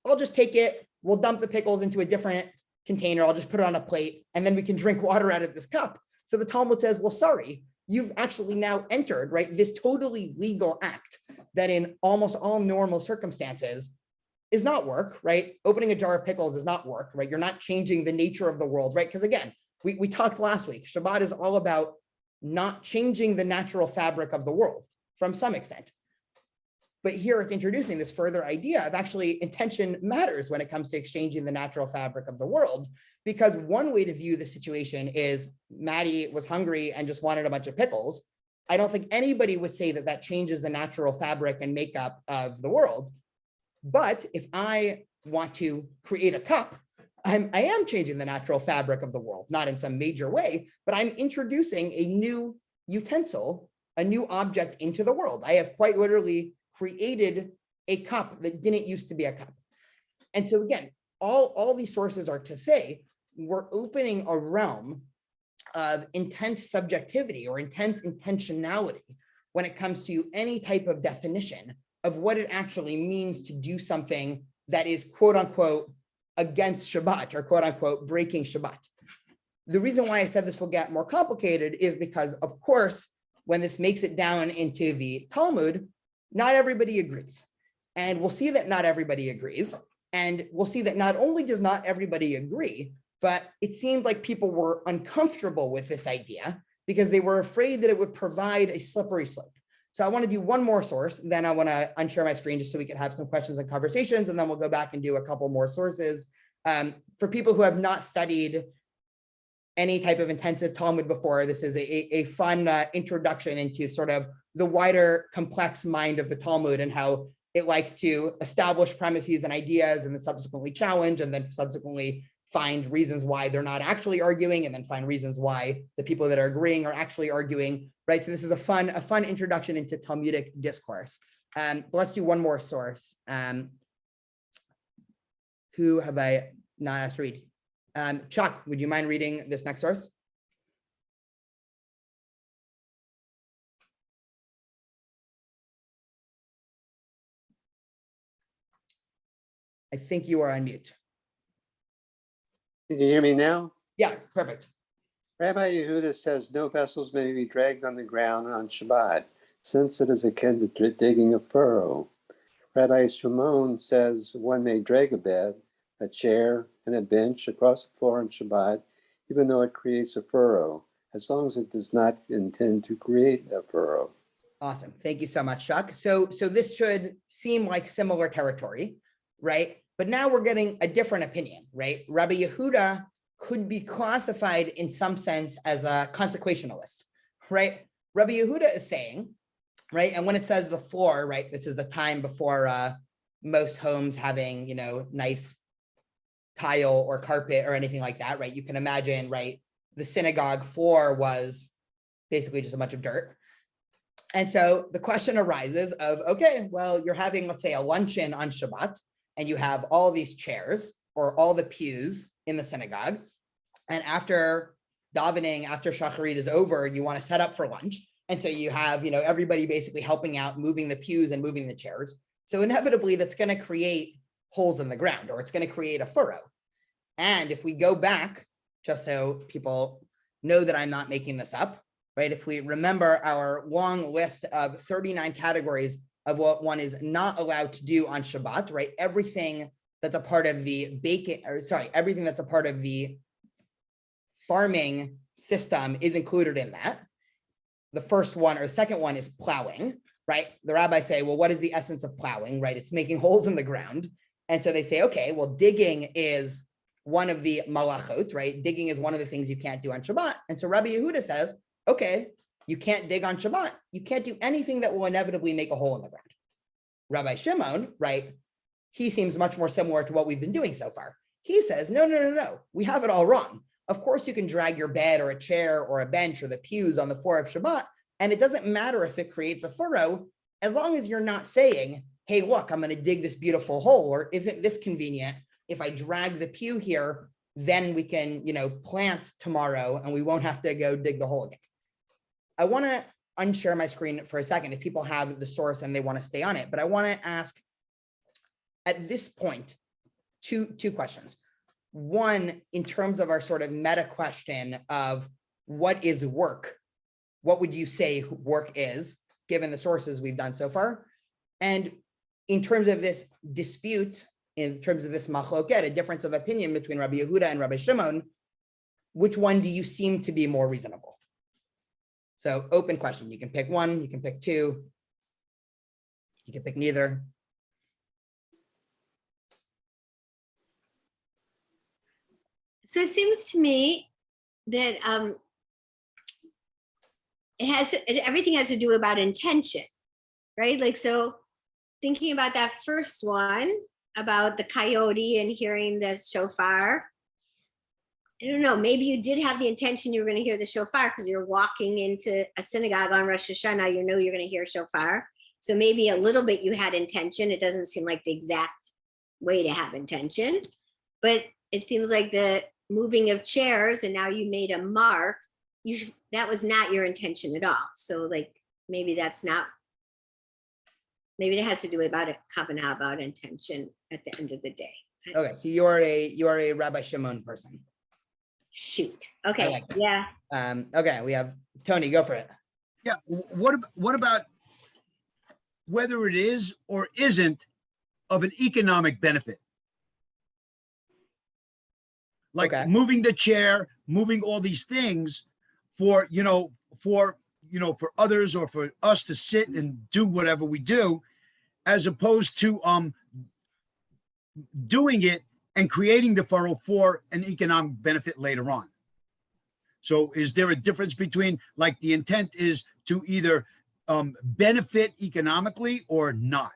I'll just take it. We'll dump the pickles into a different container. I'll just put it on a plate and then we can drink water out of this cup. So the Talmud says, well, sorry, you've actually now entered, right, this totally legal act that in almost all normal circumstances is not work, right? Opening a jar of pickles is not work, right? You're not changing the nature of the world, right? Because again, we talked last week, Shabbat is all about not changing the natural fabric of the world from some extent. But here it's introducing this further idea of actually intention matters when it comes to exchanging the natural fabric of the world, because one way to view the situation is Maddie was hungry and just wanted a bunch of pickles. I don't think anybody would say that that changes the natural fabric and makeup of the world. But if I want to create a cup, I am changing the natural fabric of the world, not in some major way, but I'm introducing a new utensil, a new object into the world. I have quite literally created a cup that didn't used to be a cup. And so again, all these sources are to say, we're opening a realm of intense subjectivity or intense intentionality when it comes to any type of definition of what it actually means to do something that is quote unquote against Shabbat or quote unquote breaking Shabbat. The reason why I said this will get more complicated is because, of course, when this makes it down into the Talmud, not everybody agrees. And we'll see that not everybody agrees. And we'll see that not only does not everybody agree, but it seemed like people were uncomfortable with this idea because they were afraid that it would provide a slippery slope. So I want to do one more source, then I want to unshare my screen just so we can have some questions and conversations, and then we'll go back and do a couple more sources. For people who have not studied any type of intensive Talmud before, this is a fun introduction into sort of the wider complex mind of the Talmud and how it likes to establish premises and ideas and then subsequently challenge and then subsequently find reasons why they're not actually arguing and then find reasons why the people that are agreeing are actually arguing, right? So this is a fun introduction into Talmudic discourse. Let's do one more source. Who have I not asked to read? Chuck, would you mind reading this next source? I think you are on mute. Can you hear me now? Yeah, perfect. Rabbi Yehuda says no vessels may be dragged on the ground on Shabbat, since it is akin to digging a furrow. Rabbi Shimon says one may drag a bed, a chair, and a bench across the floor on Shabbat, even though it creates a furrow, as long as it does not intend to create a furrow. Awesome. Thank you so much, Chuck. So this should seem like similar territory, right? But now we're getting a different opinion, right? Rabbi Yehuda could be classified in some sense as a consequentialist, right? Rabbi Yehuda is saying, right? And when it says the floor, right? This is the time before most homes having, nice tile or carpet or anything like that, right? You can imagine, right? The synagogue floor was basically just a bunch of dirt. And so the question arises of, okay, well, you're having, let's say, a luncheon on Shabbat, and you have all these chairs or all the pews in the synagogue. And after davening, after shacharit is over, you want to set up for lunch. And so you have, everybody basically helping out, moving the pews and moving the chairs. So inevitably that's going to create holes in the ground, or it's going to create a furrow. And if we go back, just so people know that I'm not making this up, right? If we remember our long list of 39 categories of what one is not allowed to do on Shabbat, right? Everything that's a part of the everything that's a part of the farming system is included in that. The first one or the second one is plowing, right? The rabbis say, well, what is the essence of plowing, right? It's making holes in the ground. And so they say, okay, well, digging is one of the melachot, right? Digging is one of the things you can't do on Shabbat. And so Rabbi Yehuda says, okay, you can't dig on Shabbat. You can't do anything that will inevitably make a hole in the ground. Rabbi Shimon, right? He seems much more similar to what we've been doing so far. He says, no, we have it all wrong. Of course, you can drag your bed or a chair or a bench or the pews on the floor of Shabbat, and it doesn't matter if it creates a furrow, as long as you're not saying, hey, look, I'm going to dig this beautiful hole, or isn't this convenient? If I drag the pew here, then we can, plant tomorrow and we won't have to go dig the hole again. I want to unshare my screen for a second if people have the source and they want to stay on it, but I want to ask at this point, two questions. One, in terms of our sort of meta question of what is work? What would you say work is, given the sources we've done so far? And in terms of this dispute, in terms of this machloket, a difference of opinion between Rabbi Yehuda and Rabbi Shimon, which one do you seem to be more reasonable? So open question. You can pick one, you can pick two, you can pick neither. So it seems to me that everything has to do about intention, right? Like, so thinking about that first one about the coyote and hearing the shofar, I don't know, maybe you did have the intention you were going to hear the shofar because you're walking into a synagogue on Rosh Hashanah, you're going to hear shofar. So maybe a little bit you had intention. It doesn't seem like the exact way to have intention, but it seems like the moving of chairs and now you made a mark, that was not your intention at all. So like, maybe that's not, maybe it has to do about a kavanah, about intention at the end of the day. Okay, so you are a Rabbi Shimon person. Shoot. Okay. like that. Yeah. Okay, we have Tony, go for it. Yeah, what about whether it is or isn't of an economic benefit? Like moving the chair, moving all these things for others or for us to sit and do whatever we do, as opposed to doing it and creating the furrow for an economic benefit later on. So is there a difference between, like, the intent is to either benefit economically or not?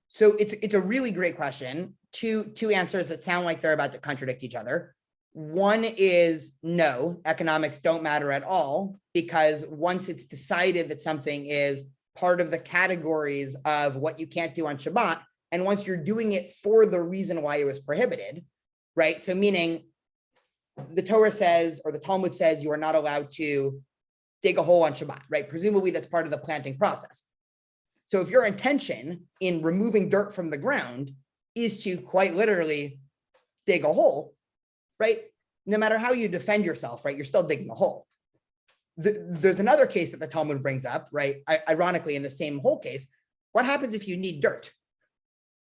So it's a really great question. Two answers that sound like they're about to contradict each other. One is no, economics don't matter at all, because once it's decided that something is part of the categories of what you can't do on Shabbat, and once you're doing it for the reason why it was prohibited, right? So meaning the Torah says, or the Talmud says, you are not allowed to dig a hole on Shabbat, right? Presumably that's part of the planting process. So if your intention in removing dirt from the ground is to quite literally dig a hole, right? No matter how you defend yourself, right? You're still digging a hole. There's another case that the Talmud brings up, right? Ironically, in the same hole case, what happens if you need dirt,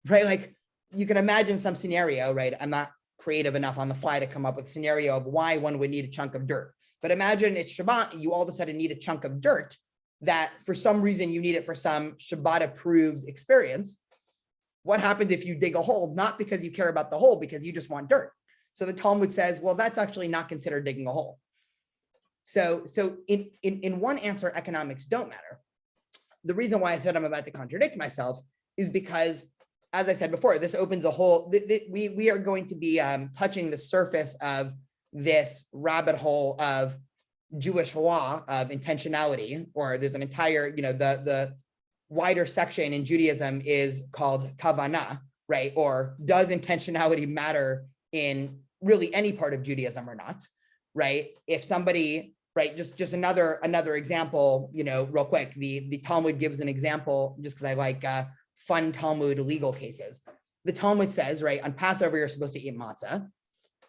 right? Like, you can imagine some scenario, right? I'm not creative enough on the fly to come up with a scenario of why one would need a chunk of dirt. But imagine it's Shabbat, and you all of a sudden need a chunk of dirt that for some reason you need it for some Shabbat approved experience. What happens if you dig a hole, not because you care about the hole, because you just want dirt? So the Talmud says, well, that's actually not considered digging a hole. So in one answer, economics don't matter. The reason why I said I'm about to contradict myself is because, as I said before, this opens a whole, we are going to be touching the surface of this rabbit hole of Jewish law of intentionality, or there's an entire, the wider section in Judaism is called kavanah, right? Or does intentionality matter in really any part of Judaism or not, right? If somebody, right, just another example, real quick, the Talmud gives an example just because I like fun Talmud legal cases. The Talmud says, right, on Passover, you're supposed to eat matzah.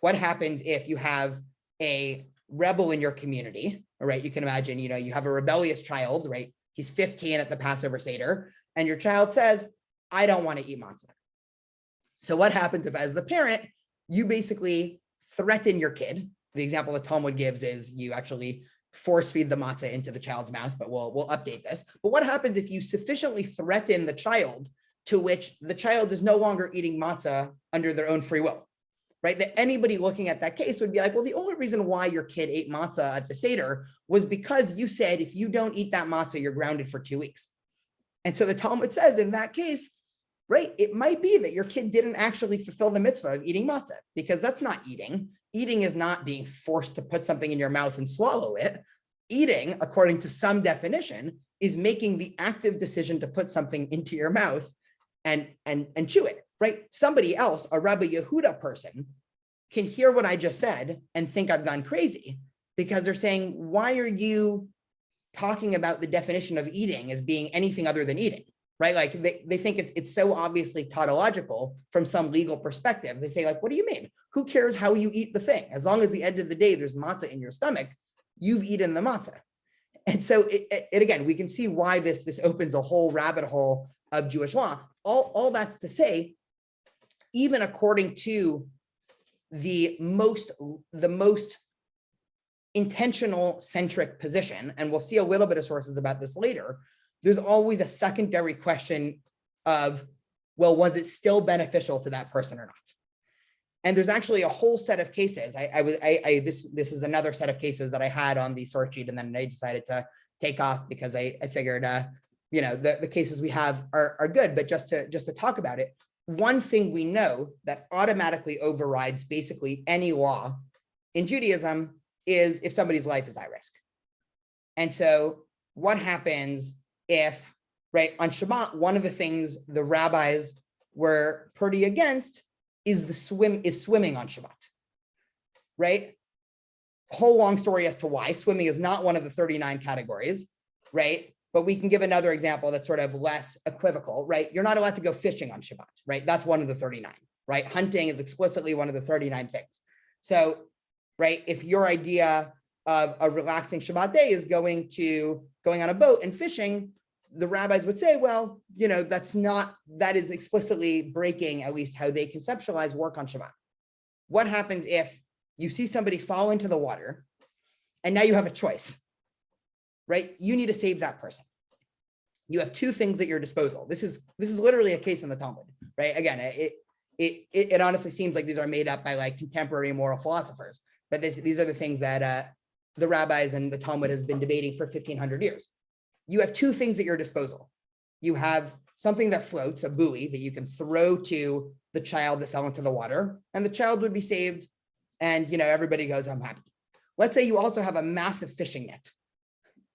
What happens if you have a rebel in your community, all right? You can imagine, you have a rebellious child, right? He's 15 at the Passover Seder, and your child says, I don't want to eat matzah. So what happens if, as the parent, you basically threaten your kid? The example the Talmud gives is you actually force feed the matzah into the child's mouth, but we'll update this. But what happens if you sufficiently threaten the child to which the child is no longer eating matzah under their own free will, right? That anybody looking at that case would be like, well, the only reason why your kid ate matzah at the Seder was because you said, if you don't eat that matzah, you're grounded for 2 weeks. And so the Talmud says in that case, right, it might be that your kid didn't actually fulfill the mitzvah of eating matzah, because that's not eating. Eating is not being forced to put something in your mouth and swallow it. Eating, according to some definition, is making the active decision to put something into your mouth and chew it, right? Somebody else, a Rabbi Yehuda person, can hear what I just said and think I've gone crazy, because they're saying, why are you talking about the definition of eating as being anything other than eating, right? Like they think it's so obviously tautological from some legal perspective. They say, like, what do you mean? Who cares how you eat the thing? As long as at the end of the day, there's matzah in your stomach, you've eaten the matzah. And so it again, we can see why this opens a whole rabbit hole of Jewish law. All that's to say, even according to the most intentional centric position, and we'll see a little bit of sources about this later, there's always a secondary question of, well, was it still beneficial to that person or not? And there's actually a whole set of cases. This is another set of cases that I had on the source sheet, and then I decided to take off because I figured, the cases we have are good, but just to talk about it, one thing we know that automatically overrides basically any law in Judaism is if somebody's life is at risk. And so what happens if, right, on Shabbat, one of the things the rabbis were pretty against is swimming on Shabbat, right? Whole long story as to why. Swimming is not one of the 39 categories, right? But we can give another example that's sort of less equivocal, right? You're not allowed to go fishing on Shabbat, right? That's one of the 39, right? Hunting is explicitly one of the 39 things. So, right, if your idea of a relaxing Shabbat day is going on a boat and fishing, the rabbis would say, well, that is explicitly breaking at least how they conceptualize work on Shabbat. What happens if you see somebody fall into the water and now you have a choice, right? You need to save that person. You have two things at your disposal. This is literally a case in the Talmud, right? Again, it honestly seems like these are made up by like contemporary moral philosophers, but these are the things that the rabbis and the Talmud has been debating for 1,500 years. You have two things at your disposal. You have something that floats, a buoy that you can throw to the child that fell into the water, and the child would be saved. And everybody goes, I'm happy. Let's say you also have a massive fishing net.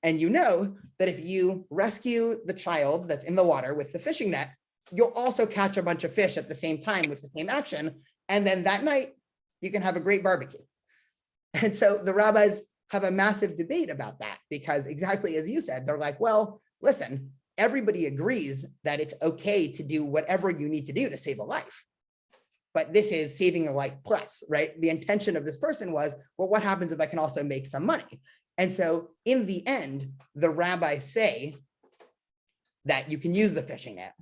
And you know that if you rescue the child that's in the water with the fishing net, you'll also catch a bunch of fish at the same time with the same action. And then that night, you can have a great barbecue. And so the rabbis have a massive debate about that, because exactly as you said, they're like, well, listen, everybody agrees that it's okay to do whatever you need to do to save a life. But this is saving a life plus, right? The intention of this person was, well, what happens if I can also make some money? And so in the end, the rabbis say that you can use the fishing net,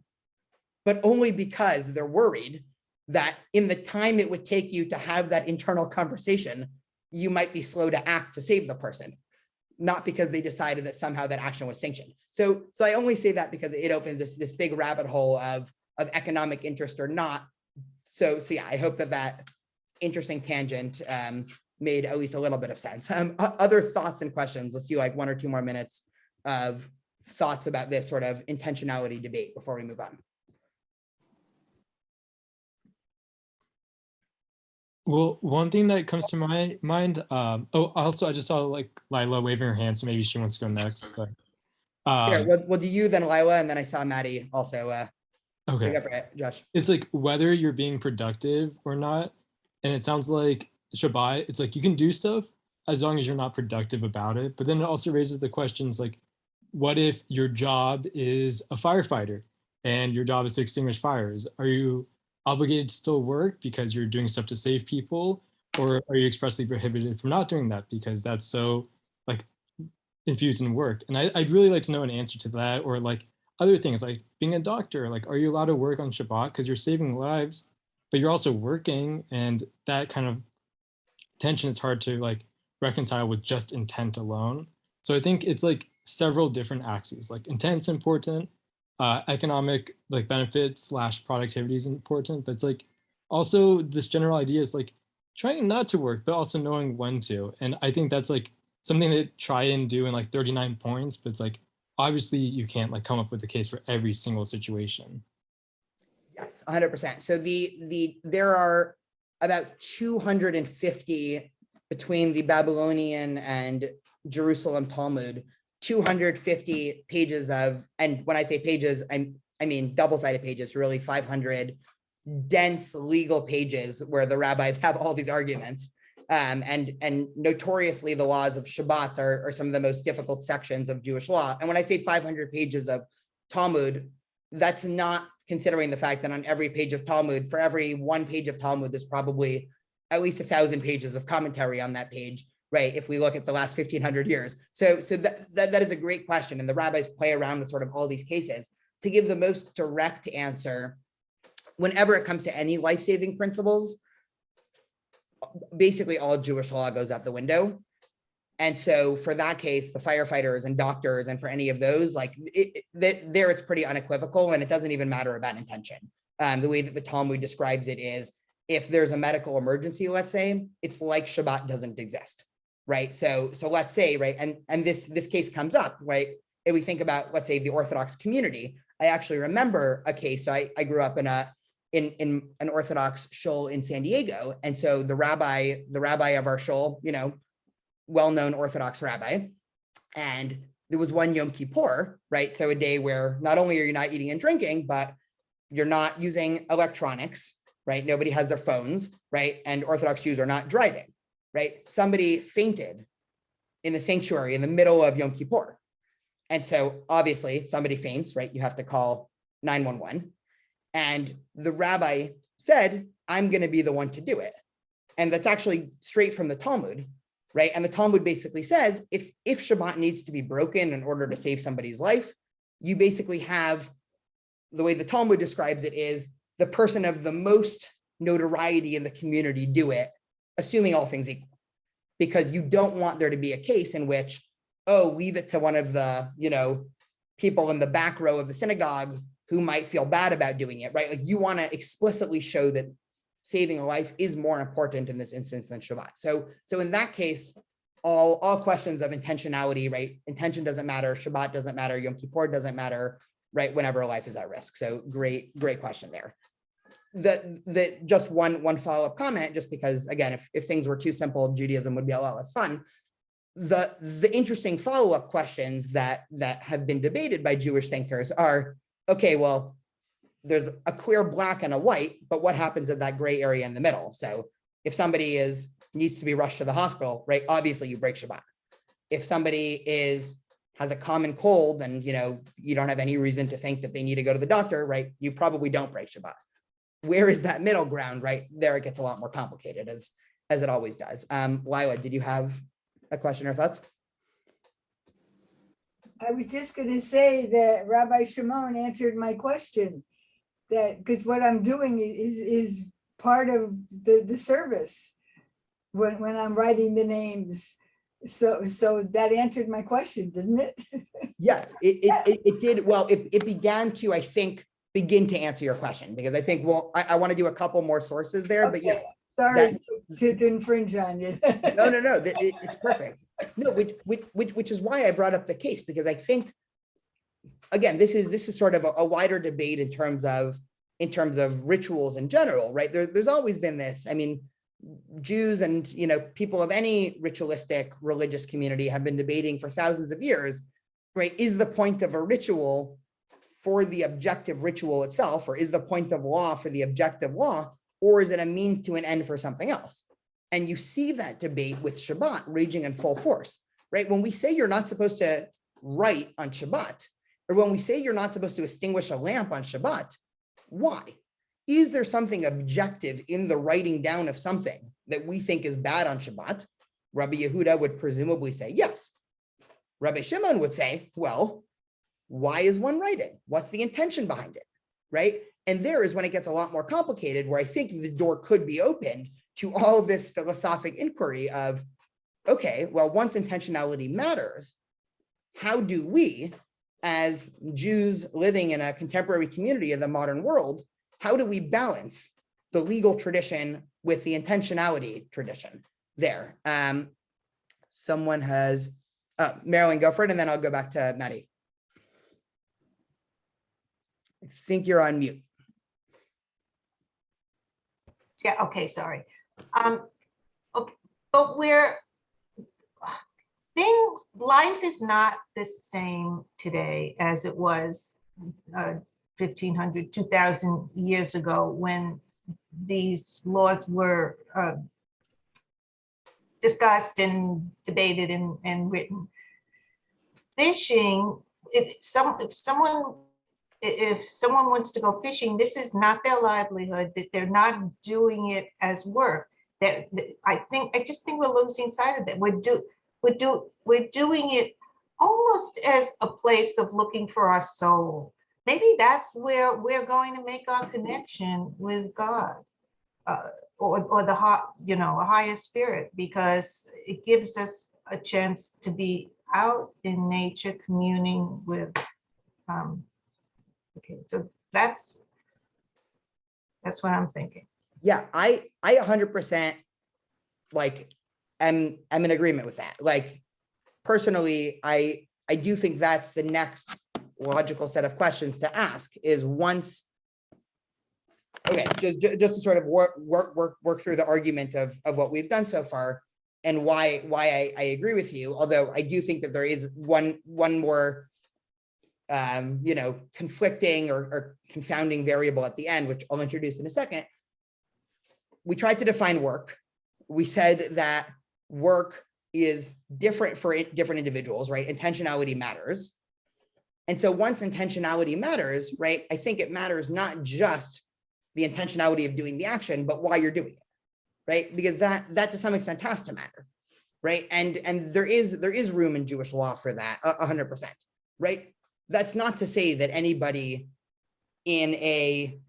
but only because they're worried that in the time it would take you to have that internal conversation, you might be slow to act to save the person, not because they decided that somehow that action was sanctioned. So I only say that because it opens this big rabbit hole of economic interest or not. So yeah, I hope that interesting tangent made at least a little bit of sense. Other thoughts and questions? Let's do like 1 or 2 more minutes of thoughts about this sort of intentionality debate before we move on. Well, one thing that comes to my mind, also I just saw like Lila waving her hand, so maybe she wants to go next. But, we'll do you, then Lila, and then I saw Maddie also. okay. So go for it, Josh. It's like whether you're being productive or not. And it sounds like Shabbat, it's like you can do stuff as long as you're not productive about it. But then it also raises the questions like, what if your job is a firefighter and your job is to extinguish fires? Are you obligated to still work because you're doing stuff to save people, or are you expressly prohibited from not doing that because that's so like infused in work? And I'd really like to know an answer to that, or like other things like being a doctor, like are you allowed to work on Shabbat because you're saving lives, but you're also working, and that kind of tension is hard to like reconcile with just intent alone. So I think it's like several different axes, like intent's important, economic like benefits / productivity is important, but it's like also this general idea is like trying not to work, but also knowing when to. And I think that's like something to try and do in like 39 points, but it's like, obviously you can't like come up with a case for every single situation. Yes, 100%. So there are about 250 between the Babylonian and Jerusalem Talmud, 250 pages of, and when I say pages, I mean double-sided pages, really 500 dense legal pages where the rabbis have all these arguments. And notoriously the laws of Shabbat are some of the most difficult sections of Jewish law. And when I say 500 pages of Talmud, that's not considering the fact that on every page of Talmud, for every one page of Talmud, there's probably at least 1,000 pages of commentary on that page, right? If we look at the last 1,500 years. So that is a great question. And the rabbis play around with sort of all these cases to give the most direct answer. Whenever it comes to any life-saving principles, basically all Jewish law goes out the window. And so for that case, the firefighters and doctors, and for any of those, like there it's pretty unequivocal, and it doesn't even matter about intention. The way that the Talmud describes it is, if there's a medical emergency, let's say, it's like Shabbat doesn't exist, right? So let's say, right, and this case comes up, right? If we think about, let's say, the Orthodox community, I actually remember a case. So I grew up in an Orthodox shul in San Diego, and so the rabbi of our shul, well-known Orthodox rabbi, and there was one Yom Kippur, right? So a day where not only are you not eating and drinking, but you're not using electronics, right? Nobody has their phones, right? And Orthodox Jews are not driving, right? Somebody fainted in the sanctuary in the middle of Yom Kippur. And so obviously somebody faints, right? You have to call 911. And the rabbi said, I'm going to be the one to do it. And that's actually straight from the Talmud, right? And the Talmud basically says, if Shabbat needs to be broken in order to save somebody's life, you basically have, the way the Talmud describes it is, the person of the most notoriety in the community do it, assuming all things equal. Because you don't want there to be a case in which, oh, leave it to one of the, people in the back row of the synagogue who might feel bad about doing it, right? Like you want to explicitly show that saving a life is more important in this instance than Shabbat. So in that case, all questions of intentionality, right? Intention doesn't matter, Shabbat doesn't matter, Yom Kippur doesn't matter, right? Whenever a life is at risk. So great question there. Just one follow-up comment, just because again, if things were too simple, Judaism would be a lot less fun. The interesting follow-up questions that have been debated by Jewish thinkers are, okay, well, there's a clear black and a white, but what happens in that gray area in the middle? So if somebody needs to be rushed to the hospital, right? Obviously you break Shabbat. If somebody has a common cold and you don't have any reason to think that they need to go to the doctor, right? You probably don't break Shabbat. Where is that middle ground, right? There it gets a lot more complicated, as it always does. Lila, did you have a question or thoughts? I was just going to say that Rabbi Shimon answered my question, that because what I'm doing is part of the service when I'm writing the names. So that answered my question, didn't it? Yes, it did. Well, it began to, I think, begin to answer your question, because I think, well, I want to do a couple more sources there, but yes. Sorry to infringe on you. No, it's perfect. No, which is why I brought up the case, because I think, again, this is sort of a wider debate in terms of rituals in general, right? There's always been this. I mean, Jews and people of any ritualistic religious community have been debating for thousands of years, right? Is the point of a ritual for the objective ritual itself, or is the point of law for the objective law, or is it a means to an end for something else? And you see that debate with Shabbat raging in full force, right? When we say you're not supposed to write on Shabbat, or when we say you're not supposed to extinguish a lamp on Shabbat, why? Is there something objective in the writing down of something that we think is bad on Shabbat? Rabbi Yehuda would presumably say yes. Rabbi Shimon would say, well, why is one writing? What's the intention behind it, right? And there is when it gets a lot more complicated, where I think the door could be opened to all of this philosophic inquiry of, okay, well, once intentionality matters, how do we, as Jews living in a contemporary community in the modern world, how do we balance the legal tradition with the intentionality tradition there? Someone has, Marilyn, go for it, and then I'll go back to Maddie. I think you're on mute. Yeah, okay, sorry. Okay, but life is not the same today as it was 1,500, 2,000 years ago when these laws were discussed and debated and written. Fishing, if someone wants to go fishing, this is not their livelihood, that they're not doing it as work. I just think we're losing sight of that. We're doing it almost as a place of looking for our soul. Maybe that's where we're going to make our connection with God, or the a higher spirit, because it gives us a chance to be out in nature, communing with. Okay, so that's what I'm thinking. Yeah, I 100% like am in agreement with that. Like personally, I do think that's the next logical set of questions to ask is once. Okay, just to sort of work through the argument of what we've done so far and why I agree with you. Although I do think that there is one more conflicting or confounding variable at the end, which I'll introduce in a second. We tried to define work. We said that work is different for different individuals, right? Intentionality matters. And so once intentionality matters, right, I think it matters not just the intentionality of doing the action, but why you're doing it, right? Because that to some extent has to matter, right? And there is room in Jewish law for that, 100%, right? That's not to say that anybody in a,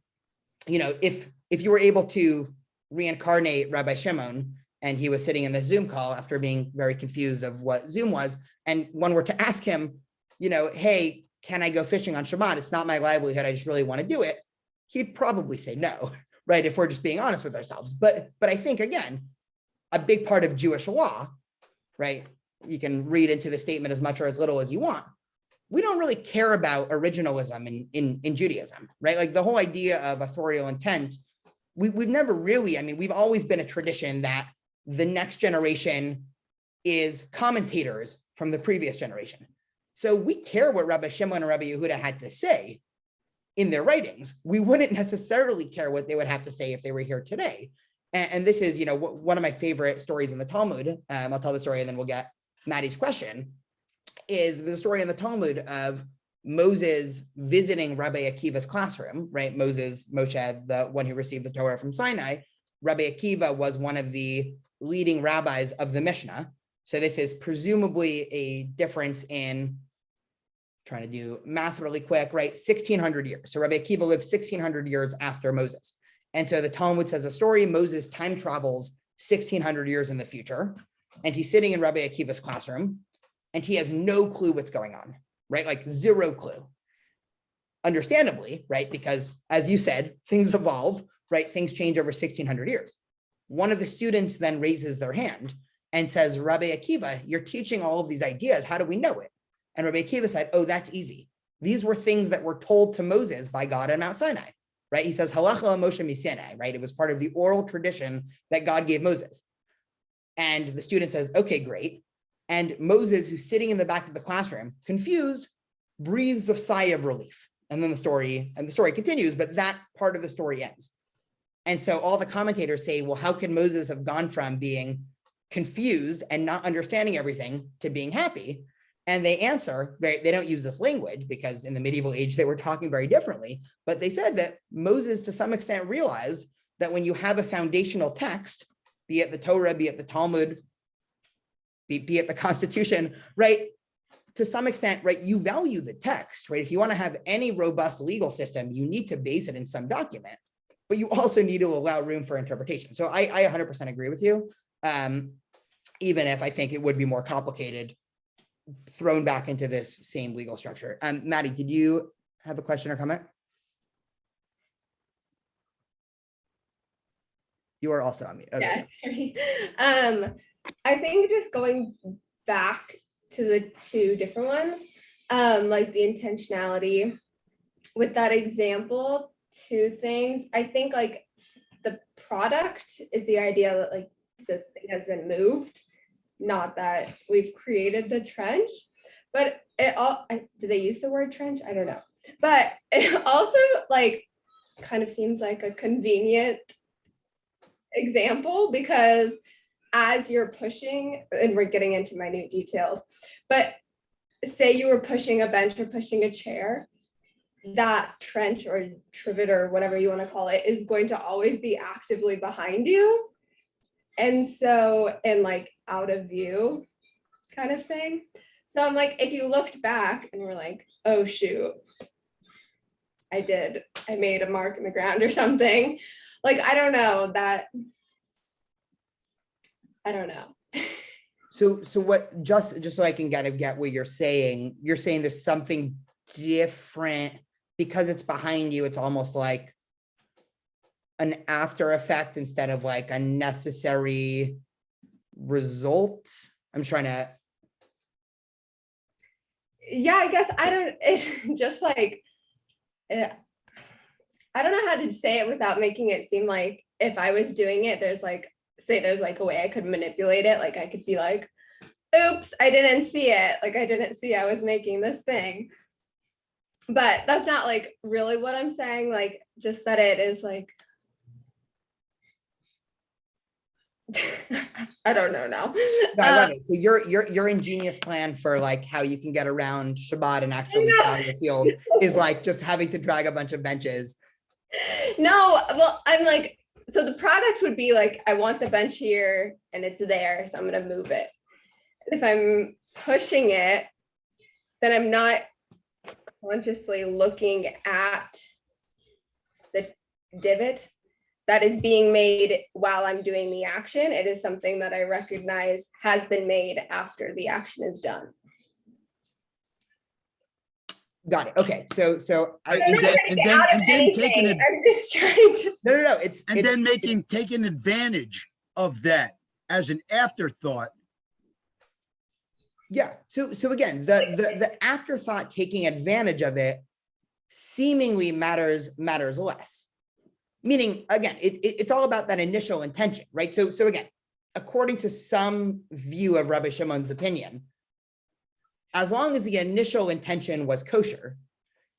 if you were able to reincarnate Rabbi Shimon and he was sitting in the Zoom call after being very confused of what Zoom was, and one were to ask him, hey, can I go fishing on Shabbat? It's not my livelihood. I just really want to do it. He'd probably say no, right? If we're just being honest with ourselves. But I think, again, a big part of Jewish law, right? You can read into the statement as much or as little as you want. We don't really care about originalism in Judaism, right? Like the whole idea of authorial intent, we've never really, we've always been a tradition that the next generation is commentators from the previous generation. So we care what Rabbi Shimon and Rabbi Yehuda had to say in their writings. We wouldn't necessarily care what they would have to say if they were here today. And this is, one of my favorite stories in the Talmud. I'll tell the story and then we'll get Maddie's question. Is the story in the Talmud of Moses visiting Rabbi Akiva's classroom, right? Moshe, the one who received the Torah from Sinai. Rabbi Akiva was one of the leading rabbis of the Mishnah. So this is presumably a difference in, trying to do math really quick, right? 1,600 years. So Rabbi Akiva lived 1,600 years after Moses. And so the Talmud says a story, Moses time travels 1,600 years in the future. And he's sitting in Rabbi Akiva's classroom and he has no clue what's going on, right? Like zero clue. Understandably, right? Because as you said, things evolve, right? Things change over 1,600 years. One of the students then raises their hand and says, Rabbi Akiva, you're teaching all of these ideas. How do we know it? And Rabbi Akiva said, oh, that's easy. These were things that were told to Moses by God on Mount Sinai, right? He says, halacha Moshe miSinai, right? It was part of the oral tradition that God gave Moses. And the student says, okay, great. And Moses, who's sitting in the back of the classroom, confused, breathes a sigh of relief. And then the story continues, but that part of the story ends. And so all the commentators say, well, how can Moses have gone from being confused and not understanding everything to being happy? And they answer, they don't use this language because in the medieval age, they were talking very differently, but they said that Moses to some extent realized that when you have a foundational text, be it the Torah, be it the Talmud, be it the Constitution, right? To some extent, right, you value the text, right? If you want to have any robust legal system, you need to base it in some document, but you also need to allow room for interpretation. So I 100% agree with you. even if I think it would be more complicated thrown back into this same legal structure. Maddie, did you have a question or comment? You are also on mute. Okay. Yeah. I think just going back to the two different ones, like the intentionality with that example, two things. I think like the product is the idea that like the thing has been moved, not that we've created the trench. But it all, do they use the word trench? I don't know. But it also like kind of seems like a convenient example, because as you're pushing, and we're getting into minute details, but say you were pushing a bench or pushing a chair, that trench or trivet or whatever you want to call it is going to always be actively behind you. And so, and like out of view kind of thing. So I'm like, if you looked back and were like, oh shoot, I made a mark in the ground or something. Like, I don't know. So what, just so I can kind of get what you're saying there's something different because it's behind you. It's almost like an after effect instead of like a necessary result. I'm trying to. Yeah, I guess it's just like, I don't know how to say it without making it seem like if I was doing it, there's like a way I could manipulate it. Like I could be like, oops, I didn't see it. Like I didn't see I was making this thing. But that's not like really what I'm saying. Like just that it is like, I don't know now. No, I love it. So your ingenious plan for like how you can get around Shabbat and actually out of the field is like just having to drag a bunch of benches. No, well, I'm like, so the product would be like, I want the bench here and it's there, so I'm gonna move it. If I'm pushing it, then I'm not consciously looking at the divot that is being made while I'm doing the action. It is something that I recognize has been made after the action is done. Got it. Okay. So I'm just trying to. No. Taking advantage of that as an afterthought. Yeah. So again, the afterthought taking advantage of it seemingly matters less. Meaning, again, it's all about that initial intention, right? So again, according to some view of Rabbi Shimon's opinion, as long as the initial intention was kosher,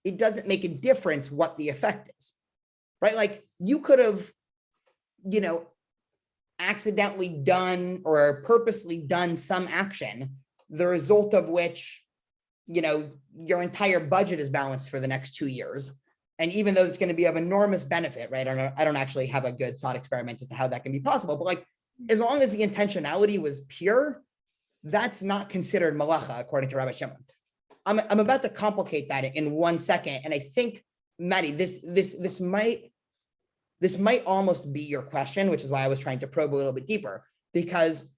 it doesn't make a difference what the effect is, right? Like you could have, accidentally done or purposely done some action, the result of which, your entire budget is balanced for the next 2 years. And even though it's going to be of enormous benefit, right? I don't actually have a good thought experiment as to how that can be possible, but like, as long as the intentionality was pure, that's not considered melacha, according to Rabbi Shimon. I'm about to complicate that in 1 second. And I think, Maddie, this might almost be your question, which is why I was trying to probe a little bit deeper, because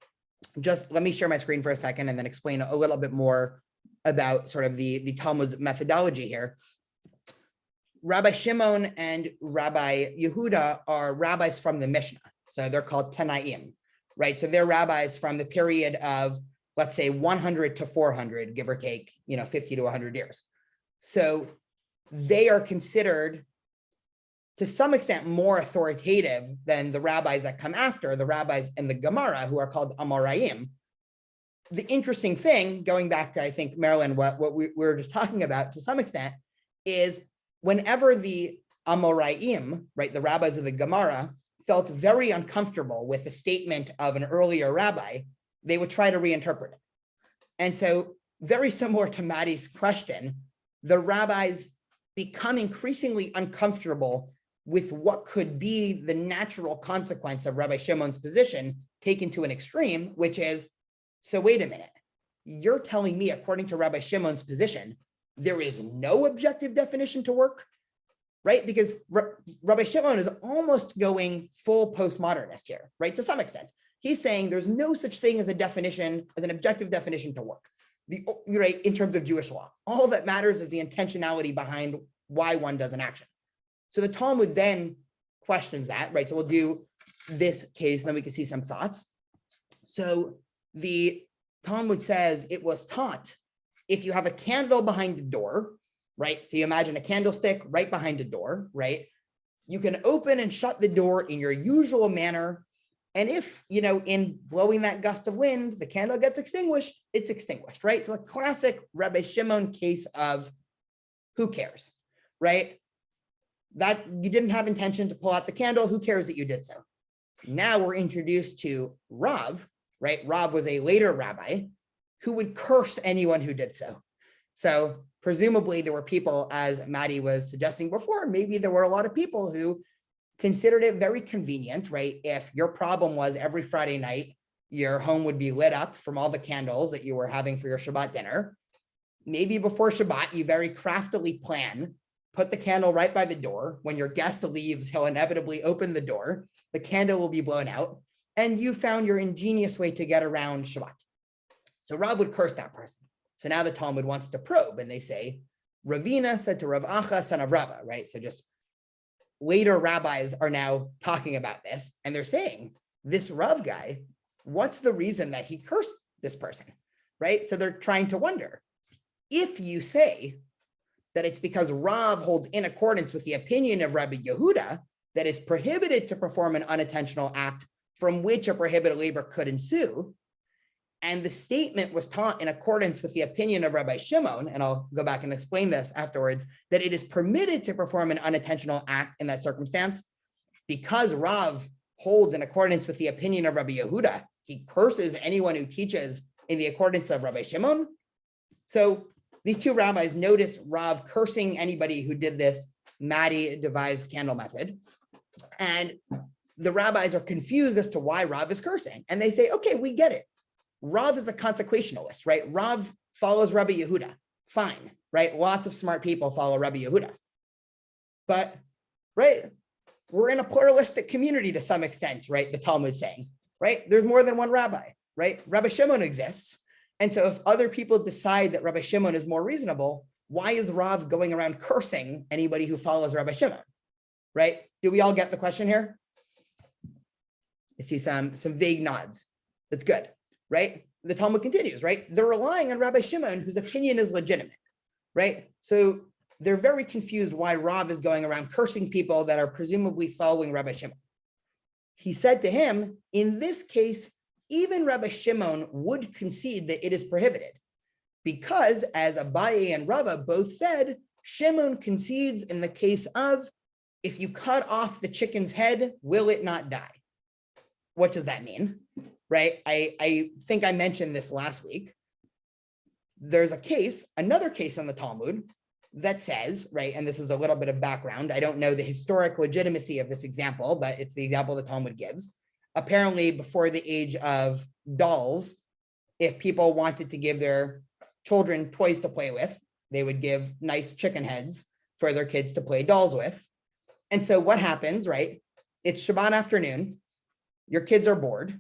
just let me share my screen for a second and then explain a little bit more about sort of the Talmud's methodology here. Rabbi Shimon and Rabbi Yehuda are rabbis from the Mishnah. So they're called Tanaim, right? So they're rabbis from the period of, let's say 100 to 400, give or take, 50 to 100 years. So they are considered to some extent more authoritative than the rabbis that come after, the rabbis in the Gemara, who are called Amoraim. The interesting thing, going back to, I think, Marilyn, what we were just talking about to some extent, is whenever the Amoraim, right, the rabbis of the Gemara, felt very uncomfortable with the statement of an earlier rabbi, they would try to reinterpret it. And so, very similar to Maddie's question, the rabbis become increasingly uncomfortable with what could be the natural consequence of Rabbi Shimon's position taken to an extreme, which is, so wait a minute, you're telling me, according to Rabbi Shimon's position, there is no objective definition to work, right? Because Rabbi Shimon is almost going full postmodernist here, right? To some extent. He's saying there's no such thing as a definition, as an objective definition to work. Right, in terms of Jewish law. All that matters is the intentionality behind why one does an action. So the Talmud then questions that, right? So we'll do this case, and then we can see some thoughts. So the Talmud says it was taught if you have a candle behind the door, right? So you imagine a candlestick right behind a door, right? You can open and shut the door in your usual manner. And if, in blowing that gust of wind, the candle gets extinguished, it's extinguished, right? So a classic Rabbi Shimon case of who cares, right? That you didn't have intention to pull out the candle, who cares that you did so? Now we're introduced to Rav, right? Rav was a later rabbi who would curse anyone who did so. So presumably there were people, as Maddie was suggesting before, maybe there were a lot of people who considered it very convenient, right? If your problem was every Friday night, your home would be lit up from all the candles that you were having for your Shabbat dinner. Maybe before Shabbat, you very craftily plan, put the candle right by the door. When your guest leaves, he'll inevitably open the door. The candle will be blown out. And you found your ingenious way to get around Shabbat. So Rav would curse that person. So now the Talmud wants to probe, and they say, Ravina said to Rav Acha, son of Rava, right? So just later rabbis are now talking about this, and they're saying, this Rav guy, what's the reason that he cursed this person, right? So they're trying to wonder, if you say that it's because Rav holds in accordance with the opinion of Rabbi Yehuda that is prohibited to perform an unintentional act from which a prohibited labor could ensue, and the statement was taught in accordance with the opinion of Rabbi Shimon, and I'll go back and explain this afterwards, that it is permitted to perform an unintentional act in that circumstance, because Rav holds in accordance with the opinion of Rabbi Yehuda, he curses anyone who teaches in the accordance of Rabbi Shimon. So these two rabbis notice Rav cursing anybody who did this Maddie devised candle method, and the rabbis are confused as to why Rav is cursing, and they say, okay, we get it. Rav is a consequentialist, right? Rav follows Rabbi Yehuda. Fine, right? Lots of smart people follow Rabbi Yehuda. But, right, we're in a pluralistic community to some extent, right? The Talmud's saying, right? There's more than one rabbi, right? Rabbi Shimon exists. And so if other people decide that Rabbi Shimon is more reasonable, why is Rav going around cursing anybody who follows Rabbi Shimon, right? Do we all get the question here? I see some vague nods. That's good. Right? The Talmud continues, right? They're relying on Rabbi Shimon, whose opinion is legitimate, right? So they're very confused why Rav is going around cursing people that are presumably following Rabbi Shimon. He said to him, in this case, even Rabbi Shimon would concede that it is prohibited, because as Abaye and Rava both said, Shimon concedes in the case of, if you cut off the chicken's head, will it not die? What does that mean? Right? I think I mentioned this last week. There's a case, another case in the Talmud that says, right, and this is a little bit of background. I don't know the historic legitimacy of this example, but it's the example the Talmud gives. Apparently, before the age of dolls, if people wanted to give their children toys to play with, they would give nice chicken heads for their kids to play dolls with. And so what happens, right? It's Shabbat afternoon, your kids are bored,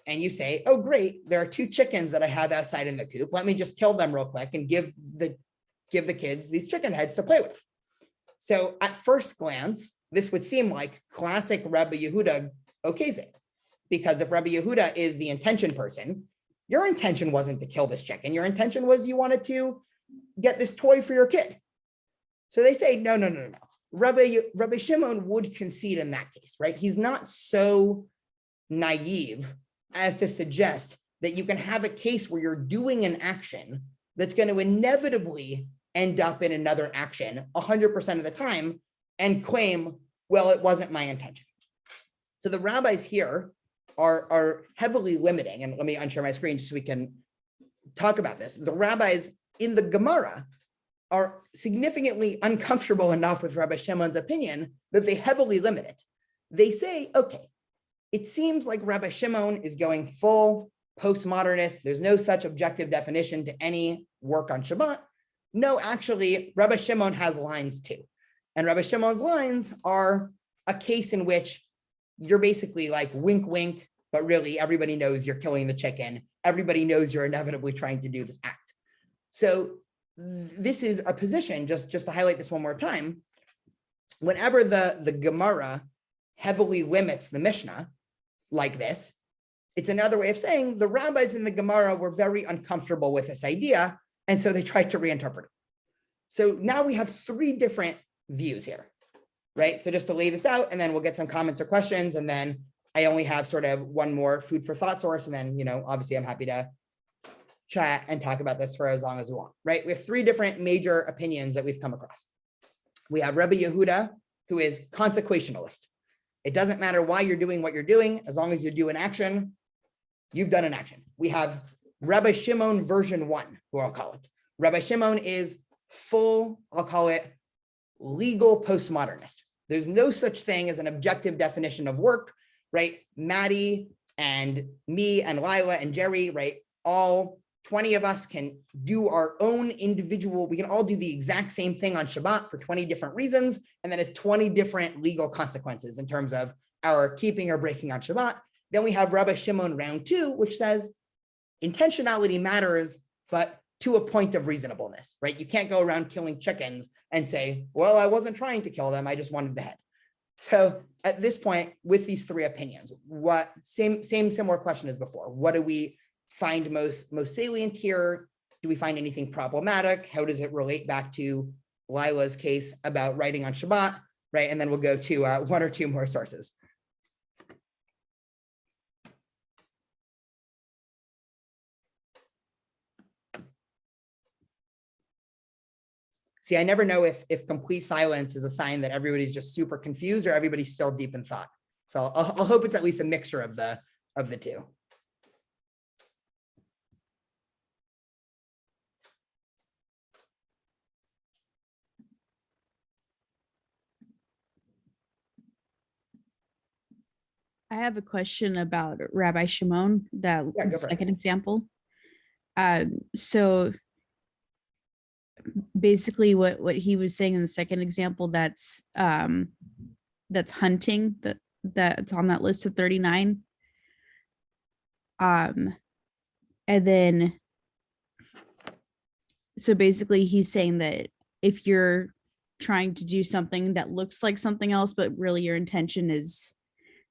and you say, oh, great, there are 2 chickens that I have outside in the coop. Let me just kill them real quick and give the kids these chicken heads to play with. So at first glance, this would seem like classic Rabbi Yehuda okazing, because if Rabbi Yehuda is the intention person, your intention wasn't to kill this chicken. Your intention was you wanted to get this toy for your kid. So they say, no. Rabbi Shimon would concede in that case, right? He's not so naive as to suggest that you can have a case where you're doing an action that's going to inevitably end up in another action 100% of the time and claim, well, it wasn't my intention. So the rabbis here are heavily limiting, and let me unshare my screen just so we can talk about this. The rabbis in the Gemara are significantly uncomfortable enough with Rabbi Shimon's opinion that they heavily limit it. They say, okay, it seems like Rabbi Shimon is going full postmodernist. There's no such objective definition to any work on Shabbat. No, actually, Rabbi Shimon has lines too. And Rabbi Shimon's lines are a case in which you're basically like wink, wink, but really everybody knows you're killing the chicken. Everybody knows you're inevitably trying to do this act. So this is a position, just to highlight this one more time, whenever the Gemara heavily limits the Mishnah like this, it's another way of saying the rabbis in the Gemara were very uncomfortable with this idea, and so they tried to reinterpret it. So now we have three different views here, right? So just to lay this out, and then we'll get some comments or questions, and then I only have sort of one more food for thought source, and then, obviously I'm happy to chat and talk about this for as long as we want, right? We have three different major opinions that we've come across. We have Rabbi Yehuda, who is consequentialist. It doesn't matter why you're doing what you're doing, as long as you do an action, you've done an action. We have Rabbi Shimon version 1, who I'll call it. Rabbi Shimon is full, I'll call it legal postmodernist. There's no such thing as an objective definition of work, right? Maddie and me and Lila and Jerry, right? All 20 of us can do our own individual, we can all do the exact same thing on Shabbat for 20 different reasons, and that is 20 different legal consequences in terms of our keeping or breaking on Shabbat. Then we have Rabbi Shimon round 2, which says intentionality matters, but to a point of reasonableness, right? You can't go around killing chickens and say, well, I wasn't trying to kill them, I just wanted the head. So at this point, with these three opinions, similar question as before, what do we find most salient here? Do we find anything problematic? How does it relate back to Lila's case about writing on Shabbat, right? And then we'll go to one or two more sources. See, I never know if complete silence is a sign that everybody's just super confused or everybody's still deep in thought. So I'll hope it's at least a mixture of the two. I have a question about Rabbi Shimon, that Yeah, go for it. second example. So basically what he was saying in the second example, that's hunting, that's on that list of 39. And then, so basically he's saying that if you're trying to do something that looks like something else, but really your intention is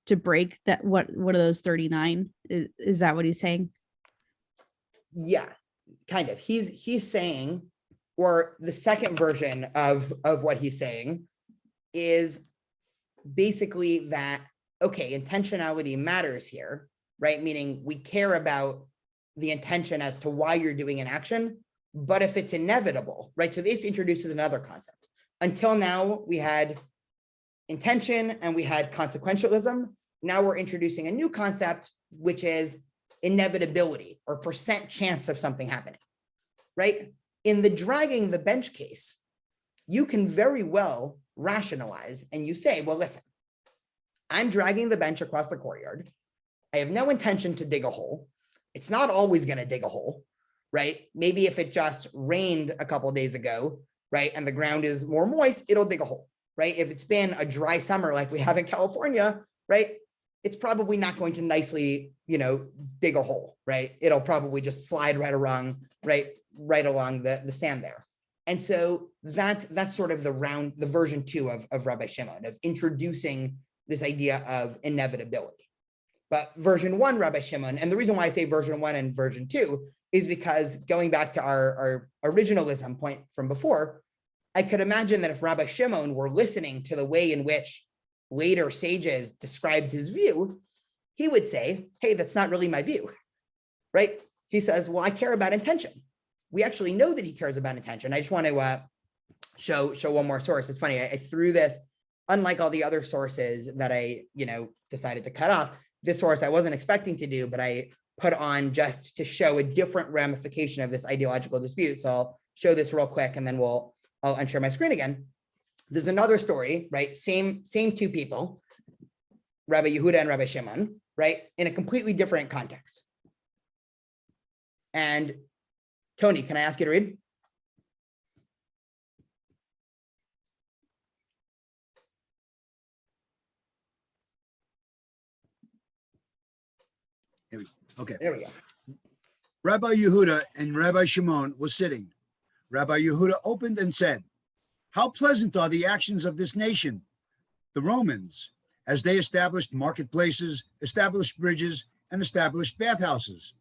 to break that, what are those 39? Is that what he's saying? Yeah, kind of. He's saying, or the second version of what he's saying is basically that, okay, intentionality matters here, right? Meaning we care about the intention as to why you're doing an action, but if it's inevitable, right? So this introduces another concept. Until now, we had intention and we had consequentialism. Now we're introducing a new concept, which is inevitability or percent chance of something happening, right? In the dragging the bench case, you can very well rationalize and you say, well, listen, I'm dragging the bench across the courtyard. I have no intention to dig a hole. It's not always going to dig a hole, right? Maybe if it just rained a couple of days ago, right, and the ground is more moist, it'll dig a hole, right? If it's been a dry summer like we have in California, right, it's probably not going to nicely, dig a hole, right? It'll probably just slide right along the sand there. And so that's sort of the version 2 of Rabbi Shimon, of introducing this idea of inevitability. But version 1, Rabbi Shimon, and the reason why I say version 1 and version 2 is because going back to our originalism point from before, I could imagine that if Rabbi Shimon were listening to the way in which later sages described his view, he would say, hey, that's not really my view, right? He says, well, I care about intention. We actually know that he cares about intention. I just want to show one more source. It's funny, I threw this, unlike all the other sources that I decided to cut off, this source I wasn't expecting to do, but I put on just to show a different ramification of this ideological dispute. So I'll show this real quick and then I'll unshare my screen again. There's another story, right? Same two people, Rabbi Yehuda and Rabbi Shimon, right? In a completely different context. And Tony, can I ask you to read? Okay. There we go. Rabbi Yehuda and Rabbi Shimon were sitting. Rabbi Yehuda opened and said, "How pleasant are the actions of this nation, the Romans, as they established marketplaces, established bridges, and established bathhouses."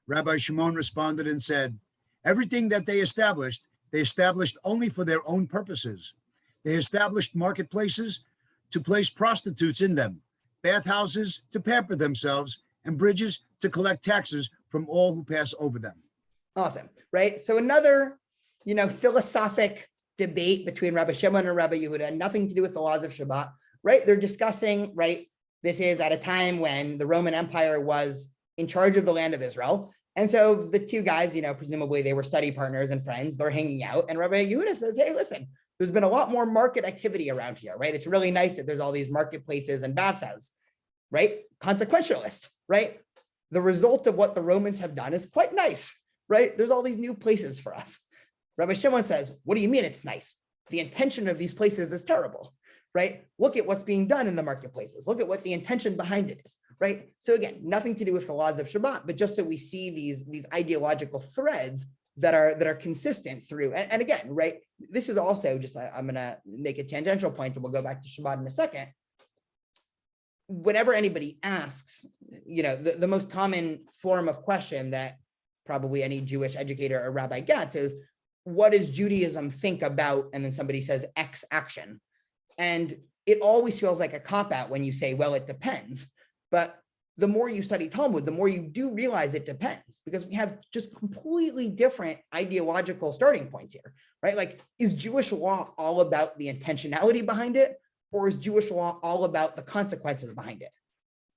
Rabbi Shimon responded and said, "Everything that they established only for their own purposes. They established marketplaces to place prostitutes in them, bathhouses to pamper themselves, and bridges to collect taxes from all who pass over them." Awesome, right? So another, philosophic debate between Rabbi Shimon and Rabbi Yehuda, nothing to do with the laws of Shabbat, right? They're discussing, right? This is at a time when the Roman Empire was in charge of the land of Israel. And so the two guys, presumably they were study partners and friends, they're hanging out. And Rabbi Yehuda says, "Hey, listen, there's been a lot more market activity around here, right? It's really nice that there's all these marketplaces and bathhouses, right? Consequentialist, right? The result of what the Romans have done is quite nice, right? There's all these new places for us." Rabbi Shimon says, "What do you mean it's nice? The intention of these places is terrible, right? Look at what's being done in the marketplaces. Look at what the intention behind it is, right?" So again, nothing to do with the laws of Shabbat, but just so we see these ideological threads that are consistent through. And again, right, this is also just, I'm going to make a tangential point and we'll go back to Shabbat in a second. Whenever anybody asks, the most common form of question that probably any Jewish educator or rabbi gets is, what does Judaism think about? And then somebody says X action. And it always feels like a cop-out when you say, well, it depends. But the more you study Talmud, the more you do realize it depends, because we have just completely different ideological starting points here, right? Like, is Jewish law all about the intentionality behind it? Or is Jewish law all about the consequences behind it?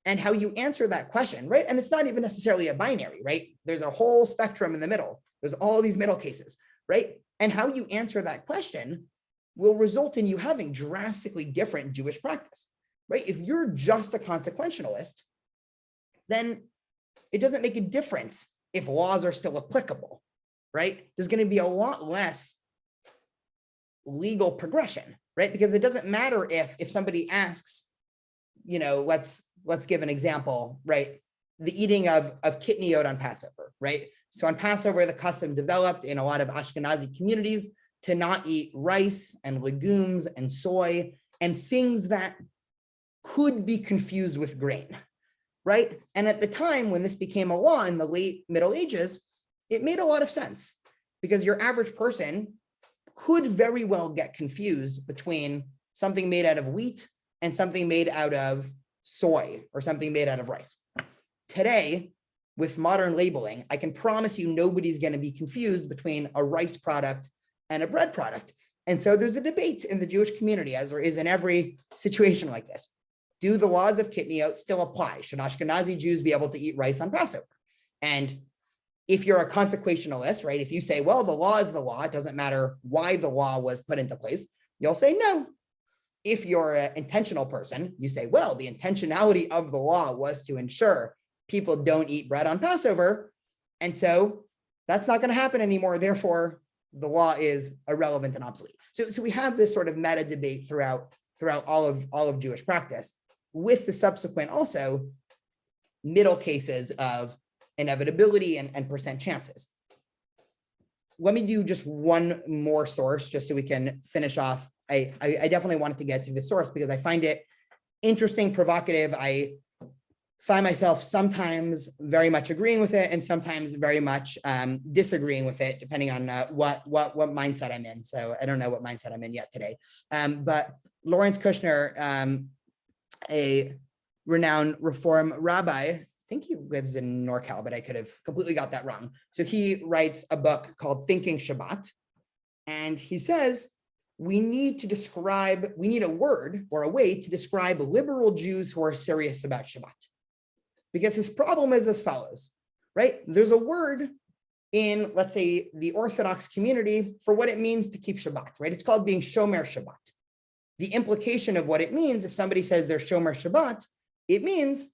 And how you answer that question, right? And it's not even necessarily a binary, right? There's a whole spectrum in the middle. There's all these middle cases, right? And how you answer that question will result in you having drastically different Jewish practice, right? If you're just a consequentialist, then it doesn't make a difference if laws are still applicable, right? There's going to be a lot less legal progression, right? Because it doesn't matter if somebody asks, let's give an example, right? The eating of kitniot on Passover, right? So on Passover, the custom developed in a lot of Ashkenazi communities to not eat rice and legumes and soy and things that could be confused with grain, right? And at the time when this became a law in the late Middle Ages, it made a lot of sense, because your average person could very well get confused between something made out of wheat and something made out of soy or something made out of rice. Today, with modern labeling, I can promise you nobody's going to be confused between a rice product and a bread product. And so there's a debate in the Jewish community, as there is in every situation like this. Do the laws of kitniot still apply? Should Ashkenazi Jews be able to eat rice on Passover? And if you're a consequentialist, right, if you say, well, the law is the law, it doesn't matter why the law was put into place, you'll say no. If you're an intentional person, you say, well, the intentionality of the law was to ensure people don't eat bread on Passover. And so that's not going to happen anymore. Therefore, the law is irrelevant and obsolete. So we have this sort of meta debate throughout all of Jewish practice, with the subsequent also middle cases of inevitability and percent chances. Let me do just one more source just so we can finish off. I definitely wanted to get to the source because I find it interesting, provocative. I find myself sometimes very much agreeing with it and sometimes very much disagreeing with it, depending on what mindset I'm in. So I don't know what mindset I'm in yet today. But Lawrence Kushner, a renowned Reform rabbi, I think he lives in NorCal, but I could have completely got that wrong. So he writes a book called Thinking Shabbat. And he says, we need a word or a way to describe liberal Jews who are serious about Shabbat. Because his problem is as follows, right? There's a word in, let's say, the Orthodox community for what it means to keep Shabbat, right? It's called being Shomer Shabbat. The implication of what it means, if somebody says they're Shomer Shabbat, it means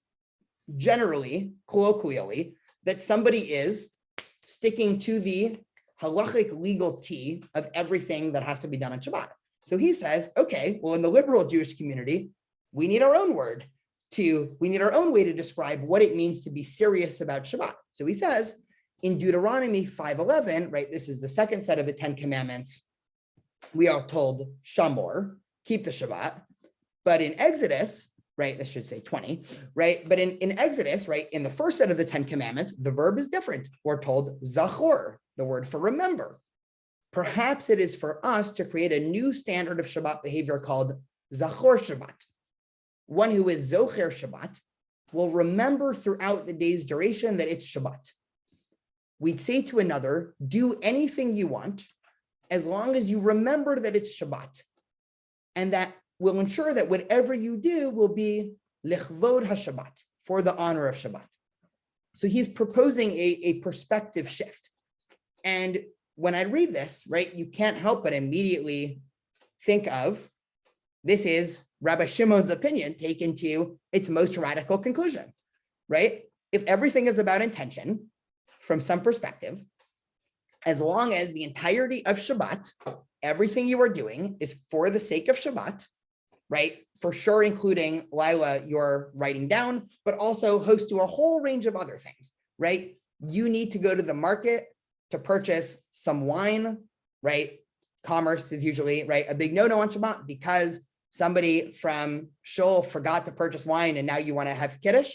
generally, colloquially, that somebody is sticking to the halachic legal T of everything that has to be done on Shabbat. So he says, okay, well, in the liberal Jewish community, we need our own word. we need our own way to describe what it means to be serious about Shabbat. So he says in Deuteronomy 5:11, right? This is the second set of the 10 commandments. We are told Shamor, keep the Shabbat. But in Exodus, right, this should say 20, right? But in Exodus, right, in the first set of the 10 commandments, the verb is different. We're told Zachor, the word for remember. Perhaps it is for us to create a new standard of Shabbat behavior called Zachor Shabbat. One who is Zocher Shabbat will remember throughout the day's duration that it's Shabbat. We'd say to another, do anything you want as long as you remember that it's Shabbat. And that will ensure that whatever you do will be lichvod HaShabbat, for the honor of Shabbat. So he's proposing a perspective shift. And when I read this, right, you can't help but immediately think of, this is Rabbi Shimon's opinion taken to its most radical conclusion, right? If everything is about intention, from some perspective, as long as the entirety of Shabbat, everything you are doing is for the sake of Shabbat, right? For sure, including Lila, you're writing down, but also host to a whole range of other things, right? You need to go to the market to purchase some wine, right? Commerce is usually, right, a big no-no on Shabbat because somebody from Shul forgot to purchase wine and now you want to have Kiddush.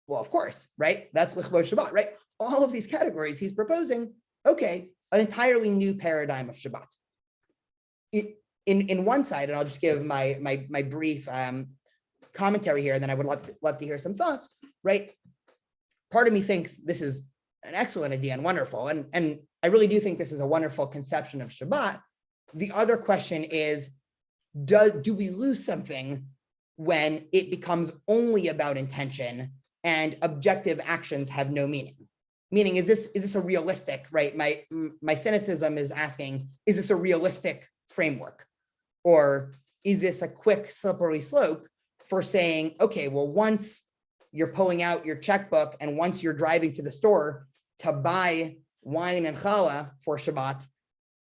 Well, of course, right? That's Lichvod Shabbat, right? All of these categories he's proposing, okay, an entirely new paradigm of Shabbat. In one side, and I'll just give my brief commentary here, and then I would love to hear some thoughts, right? Part of me thinks this is an excellent idea and wonderful, and I really do think this is a wonderful conception of Shabbat. The other question is, do we lose something when it becomes only about intention and objective actions have no meaning? Meaning, is this a realistic, right? My cynicism is asking, is this a realistic framework? Or is this a quick slippery slope for saying, okay, well, once you're pulling out your checkbook and once you're driving to the store to buy wine and challah for Shabbat,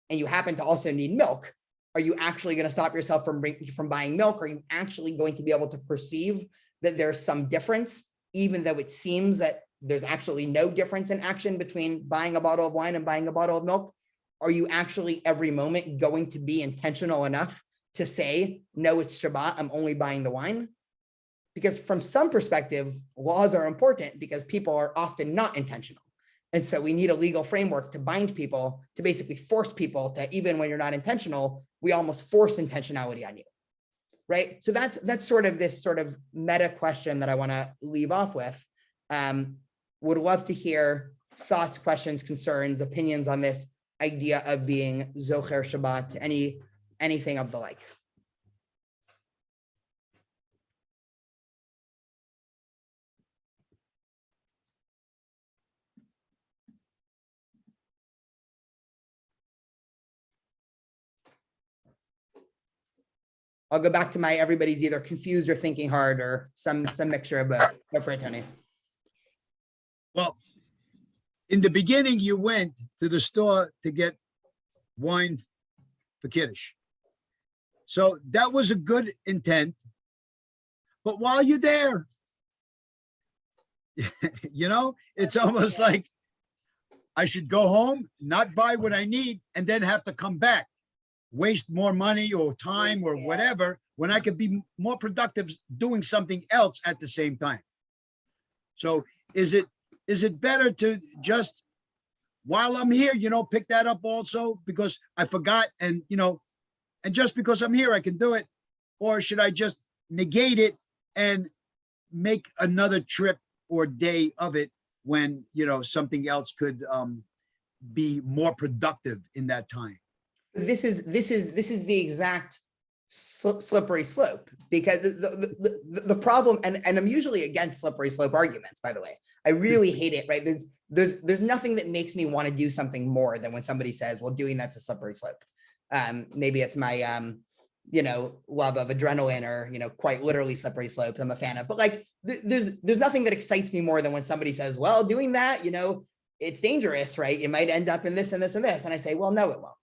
and you happen to also need milk, are you actually going to stop yourself from buying milk? Are you actually going to be able to perceive that there's some difference, even though it seems that there's actually no difference in action between buying a bottle of wine and buying a bottle of milk? Are you actually every moment going to be intentional enough to say, no, it's Shabbat, I'm only buying the wine? Because from some perspective, laws are important because people are often not intentional. And so we need a legal framework to bind people, to basically force people to, even when you're not intentional, we almost force intentionality on you, right? So that's sort of this sort of meta question that I want to leave off with. Would love to hear thoughts, questions, concerns, opinions on this idea of being Zocher Shabbat, anything of the like. I'll go back to my everybody's either confused or thinking hard or some mixture of both. Go for it, Tony. Well, in the beginning, you went to the store to get wine for Kiddush. So that was a good intent. But while you're there, it's almost like I should go home, not buy what I need, and then have to come back, waste more money or time or whatever, when I could be more productive doing something else at the same time. So is it better to just, while I'm here, pick that up also because I forgot and just because I'm here, I can do it? Or should I just negate it and make another trip or day of it when, something else could be more productive in that time? This is the exact slippery slope, because the problem, and I'm usually against slippery slope arguments, by the way. I really hate it, right? There's nothing that makes me want to do something more than when somebody says, well, doing that's a slippery slope. Maybe it's my love of adrenaline or quite literally slippery slopes I'm a fan of. But like there's nothing that excites me more than when somebody says, well, doing that, it's dangerous, right? You might end up in this and this and this. And I say, well, no, it won't.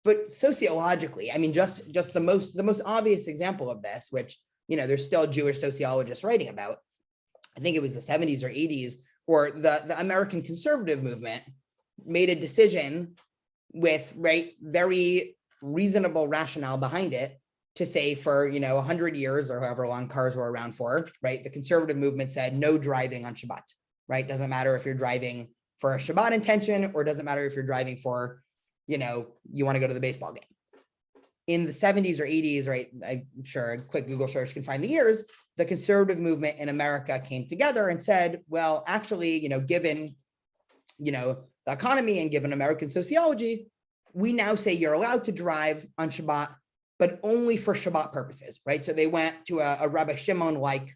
But sociologically, I mean, just the most obvious example of this, which there's still Jewish sociologists writing about. I think it was the 70s or 80s, or the American conservative movement made a decision with, right, very reasonable rationale behind it to say for, 100 years or however long cars were around for, right, the conservative movement said no driving on Shabbat, right? Doesn't matter if you're driving for a Shabbat intention, or doesn't matter if you're driving for, you want to go to the baseball game. In the 70s or 80s, right, I'm sure a quick Google search can find the years, the conservative movement in America came together and said, well, actually, given, the economy and given American sociology, we now say you're allowed to drive on Shabbat, but only for Shabbat purposes, right? So they went to a Rabbi Shimon like,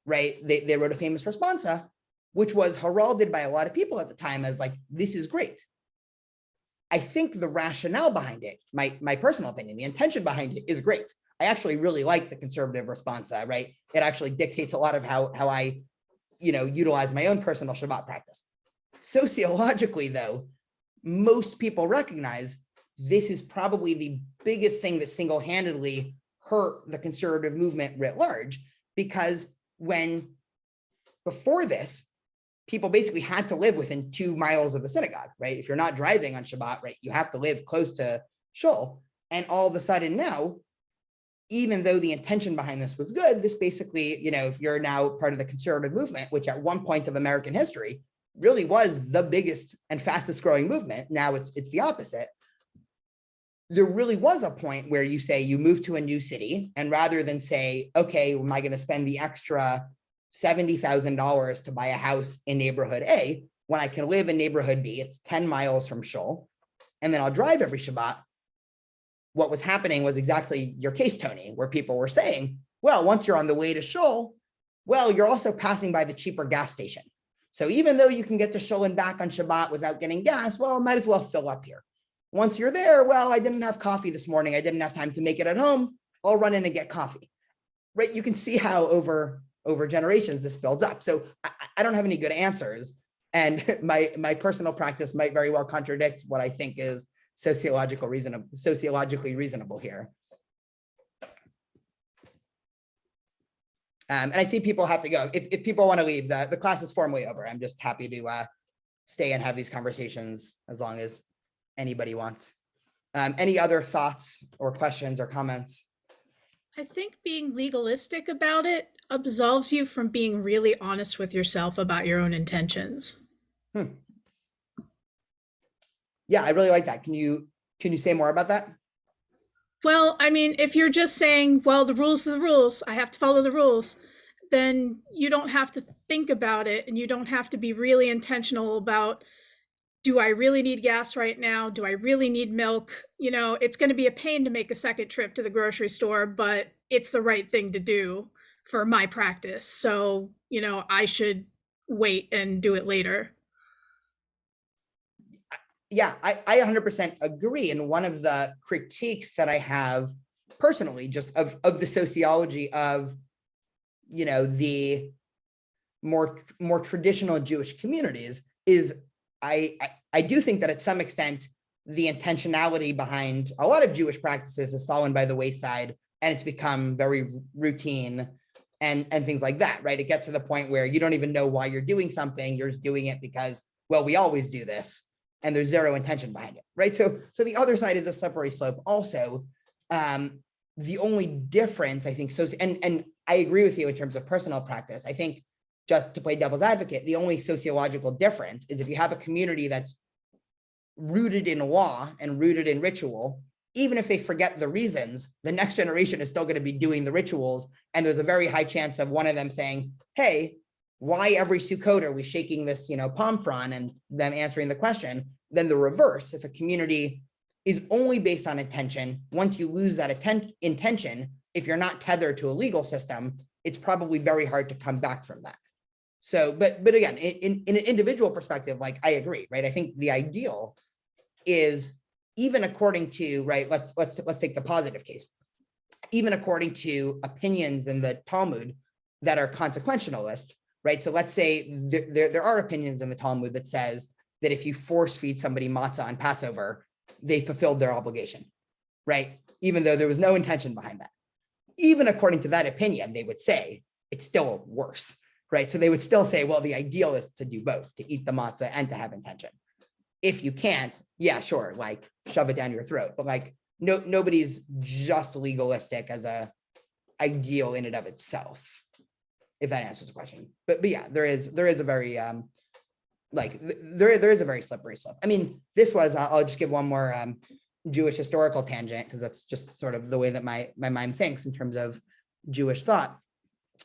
right, they wrote a famous responsa, which was heralded by a lot of people at the time as like, this is great. I think the rationale behind it, my personal opinion, the intention behind it is great. I actually really like the conservative responsa, right? It actually dictates a lot of how I, utilize my own personal Shabbat practice. Sociologically, though, most people recognize this is probably the biggest thing that single-handedly hurt the conservative movement writ large, because before this, people basically had to live within 2 miles of the synagogue, right? If you're not driving on Shabbat, right, you have to live close to shul. And all of a sudden now, even though the intention behind this was good, this basically, if you're now part of the conservative movement, which at one point of American history really was the biggest and fastest growing movement, now it's the opposite. There really was a point where you say you move to a new city, and rather than say, okay, am I going to spend the extra $70,000 to buy a house in neighborhood A when I can live in neighborhood B? It's 10 miles from shul, and then I'll drive every Shabbat. What was happening was exactly your case, Tony, where people were saying, well, once you're on the way to shul, well, you're also passing by the cheaper gas station. So even though you can get to shul and back on Shabbat without getting gas, well, might as well fill up here. Once you're there, well, I didn't have coffee this morning. I didn't have time to make it at home. I'll run in and get coffee, right? You can see how over generations this builds up. So I don't have any good answers. And my personal practice might very well contradict what I think is sociologically reasonable here. And I see people have to go. If people want to leave, the class is formally over. I'm just happy to stay and have these conversations as long as anybody wants. Any other thoughts or questions or comments? I think being legalistic about it absolves you from being really honest with yourself about your own intentions. Yeah, I really like that. Can you say more about that? Well, I mean, if you're just saying, well, the rules are the rules, I have to follow the rules, then you don't have to think about it, and you don't have to be really intentional about, do I really need gas right now? Do I really need milk? It's going to be a pain to make a second trip to the grocery store, but it's the right thing to do for my practice. So, I should wait and do it later. Yeah, I 100% agree. And one of the critiques that I have personally, just of the sociology of, the more traditional Jewish communities is I do think that at some extent, the intentionality behind a lot of Jewish practices has fallen by the wayside, and it's become very routine and things like that, right? It gets to the point where you don't even know why you're doing something. You're just doing it because, well, we always do this, and there's zero intention behind it, right? So the other side is a slippery slope also. The only difference, I think, and I agree with you in terms of personal practice. I think, just to play devil's advocate, the only sociological difference is if you have a community that's rooted in law and rooted in ritual, even if they forget the reasons, the next generation is still going to be doing the rituals. And there's a very high chance of one of them saying, hey, why every Sukkot are we shaking this, palm frond, and them answering the question. Then the reverse, if a community is only based on intention, once you lose that intention, if you're not tethered to a legal system, it's probably very hard to come back from that. So, but again, in an individual perspective, like I agree, right? I think the ideal is, even according to, right, let's take the positive case, even according to opinions in the Talmud that are consequentialist, right? So let's say there are opinions in the Talmud that says that if you force feed somebody matzah on Passover, they fulfilled their obligation, right? Even though there was no intention behind that. even according to that opinion, they would say it's still worse, right? So they would still say, well, the ideal is to do both, to eat the matzah and to have intention. If you can't, yeah, sure, like shove it down your throat, but like nobody's just legalistic as a ideal in and of itself, if that answers the question. But yeah, there is a very there is a very slippery slope. I mean, this was, I'll just give one more Jewish historical tangent, because that's just sort of the way that my mind thinks in terms of Jewish thought.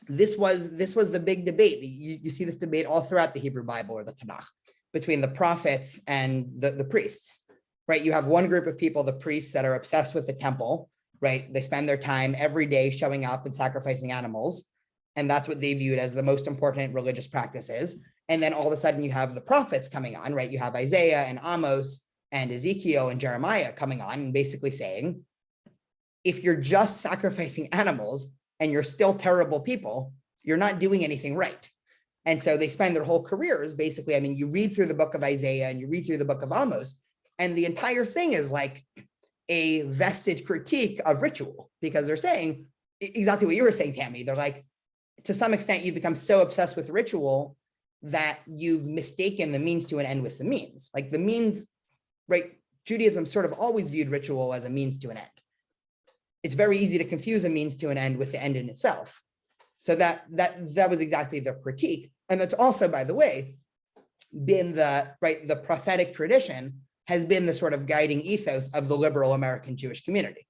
This was the big debate. You see this debate all throughout the Hebrew Bible or the Tanakh between the prophets and the priests, right? You have one group of people, the priests, that are obsessed with the temple, right? They spend their time every day showing up and sacrificing animals. And that's what they viewed as the most important religious practices. And then all of a sudden you have the prophets coming on, right? You have Isaiah and Amos and Ezekiel and Jeremiah coming on and basically saying, if you're just sacrificing animals and you're still terrible people, you're not doing anything right. And so they spend their whole careers, basically, I mean, you read through the book of Isaiah and you read through the book of Amos, and the entire thing is like a vested critique of ritual, because they're saying exactly what you were saying, Tammy. They're like, to some extent, you've become so obsessed with ritual that you've mistaken the means to an end with the means. Like the means, right? Judaism sort of always viewed ritual as a means to an end. It's very easy to confuse a means to an end with the end in itself. So that was exactly the critique. And that's also, by the way, been the prophetic tradition has been the sort of guiding ethos of the liberal American Jewish community,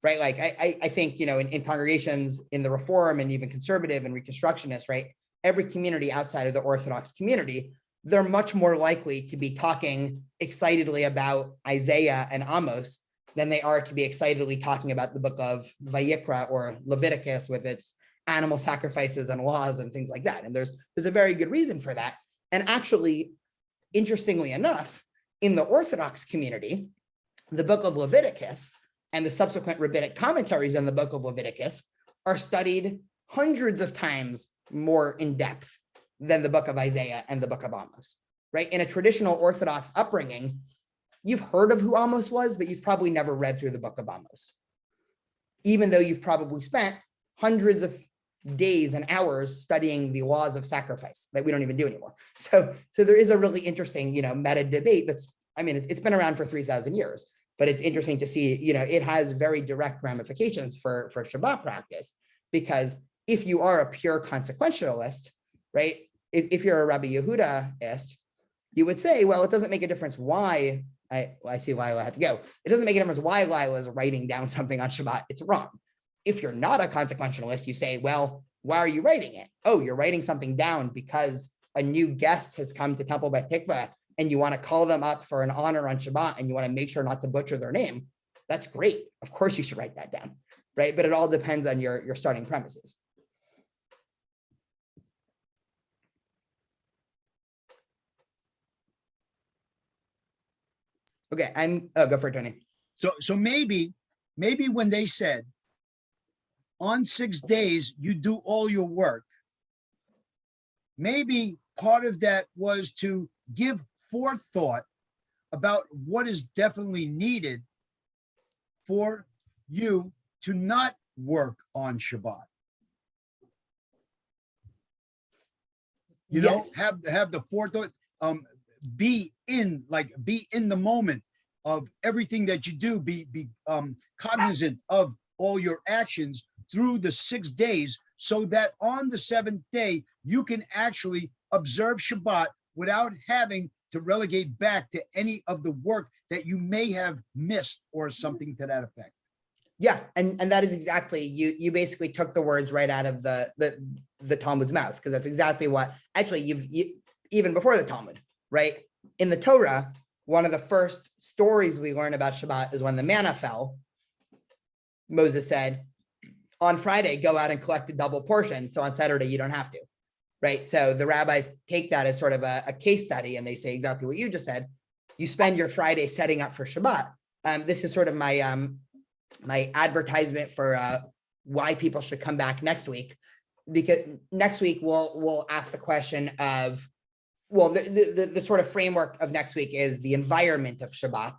right? Like I think, in congregations in the Reform and even conservative and Reconstructionist, right? Every community outside of the Orthodox community, they're much more likely to be talking excitedly about Isaiah and Amos than they are to be excitedly talking about the book of Vayikra or Leviticus with its animal sacrifices and laws and things like that. And there's a very good reason for that. And actually, interestingly enough, in the Orthodox community, the book of Leviticus and the subsequent rabbinic commentaries on the book of Leviticus are studied hundreds of times more in depth than the book of Isaiah and the book of Amos, right? In a traditional Orthodox upbringing, you've heard of who Amos was, but you've probably never read through the book of Amos, even though you've probably spent hundreds of days and hours studying the laws of sacrifice that we don't even do anymore. So there is a really interesting, meta debate it's been around for 3,000 years, but it's interesting to see, it has very direct ramifications for Shabbat practice, because if you are a pure consequentialist, right? If you're a Rabbi Yehudaist, you would say, well, it doesn't make a difference why, I see Lila had to go. It doesn't make a difference why Lila is writing down something on Shabbat. It's wrong. If you're not a consequentialist, you say, well, why are you writing it? Oh, you're writing something down because a new guest has come to Temple Beth Tikva and you want to call them up for an honor on Shabbat and you want to make sure not to butcher their name. That's great. Of course you should write that down, right? But it all depends on your starting premises. Okay, go for it, Tony. So maybe when they said, on 6 days, you do all your work, maybe part of that was to give forethought about what is definitely needed for you to not work on Shabbat. Yes. Have the forethought, be in the moment of everything that you do, be cognizant of all your actions through the 6 days, so that on the 7th day, you can actually observe Shabbat without having to relegate back to any of the work that you may have missed or something to that effect. Yeah, and that is exactly, you basically took the words right out of the Talmud's mouth, because that's exactly what, actually, you even before the Talmud, right? In the Torah, one of the first stories we learn about Shabbat is when the manna fell. Moses said, on Friday, go out and collect a double portion, so on Saturday, you don't have to, right? So the rabbis take that as sort of a case study, and they say exactly what you just said. You spend your Friday setting up for Shabbat. This is sort of my my advertisement for why people should come back next week, because next week we'll ask the question of, well, the sort of framework of next week is the environment of Shabbat,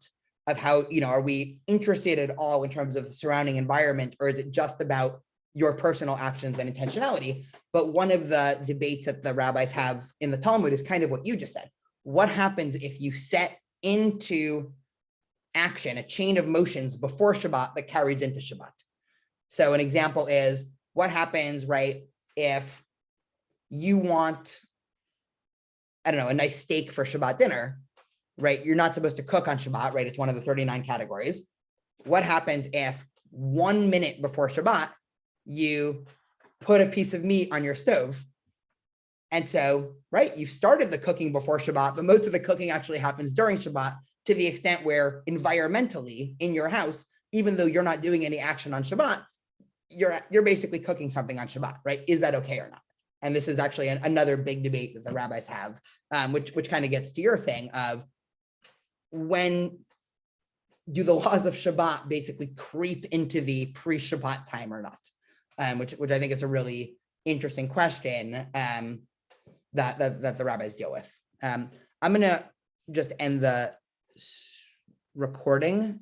of how, are we interested at all in terms of the surrounding environment, or is it just about your personal actions and intentionality. But one of the debates that the rabbis have in the Talmud is kind of what you just said. What happens if you set into action a chain of motions before Shabbat that carries into Shabbat? So an example is, what happens, right, if you want, I don't know, a nice steak for Shabbat dinner, right? You're not supposed to cook on Shabbat, right? It's one of the 39 categories. What happens if 1 minute before Shabbat, you put a piece of meat on your stove? And so, right, you've started the cooking before Shabbat, but most of the cooking actually happens during Shabbat, to the extent where environmentally in your house, even though you're not doing any action on Shabbat, you're basically cooking something on Shabbat, right? Is that okay or not? And this is actually another big debate that the rabbis have, which kind of gets to your thing of, when do the laws of Shabbat basically creep into the pre-Shabbat time or not? Which I think is a really interesting question that the rabbis deal with. I'm gonna just end the recording.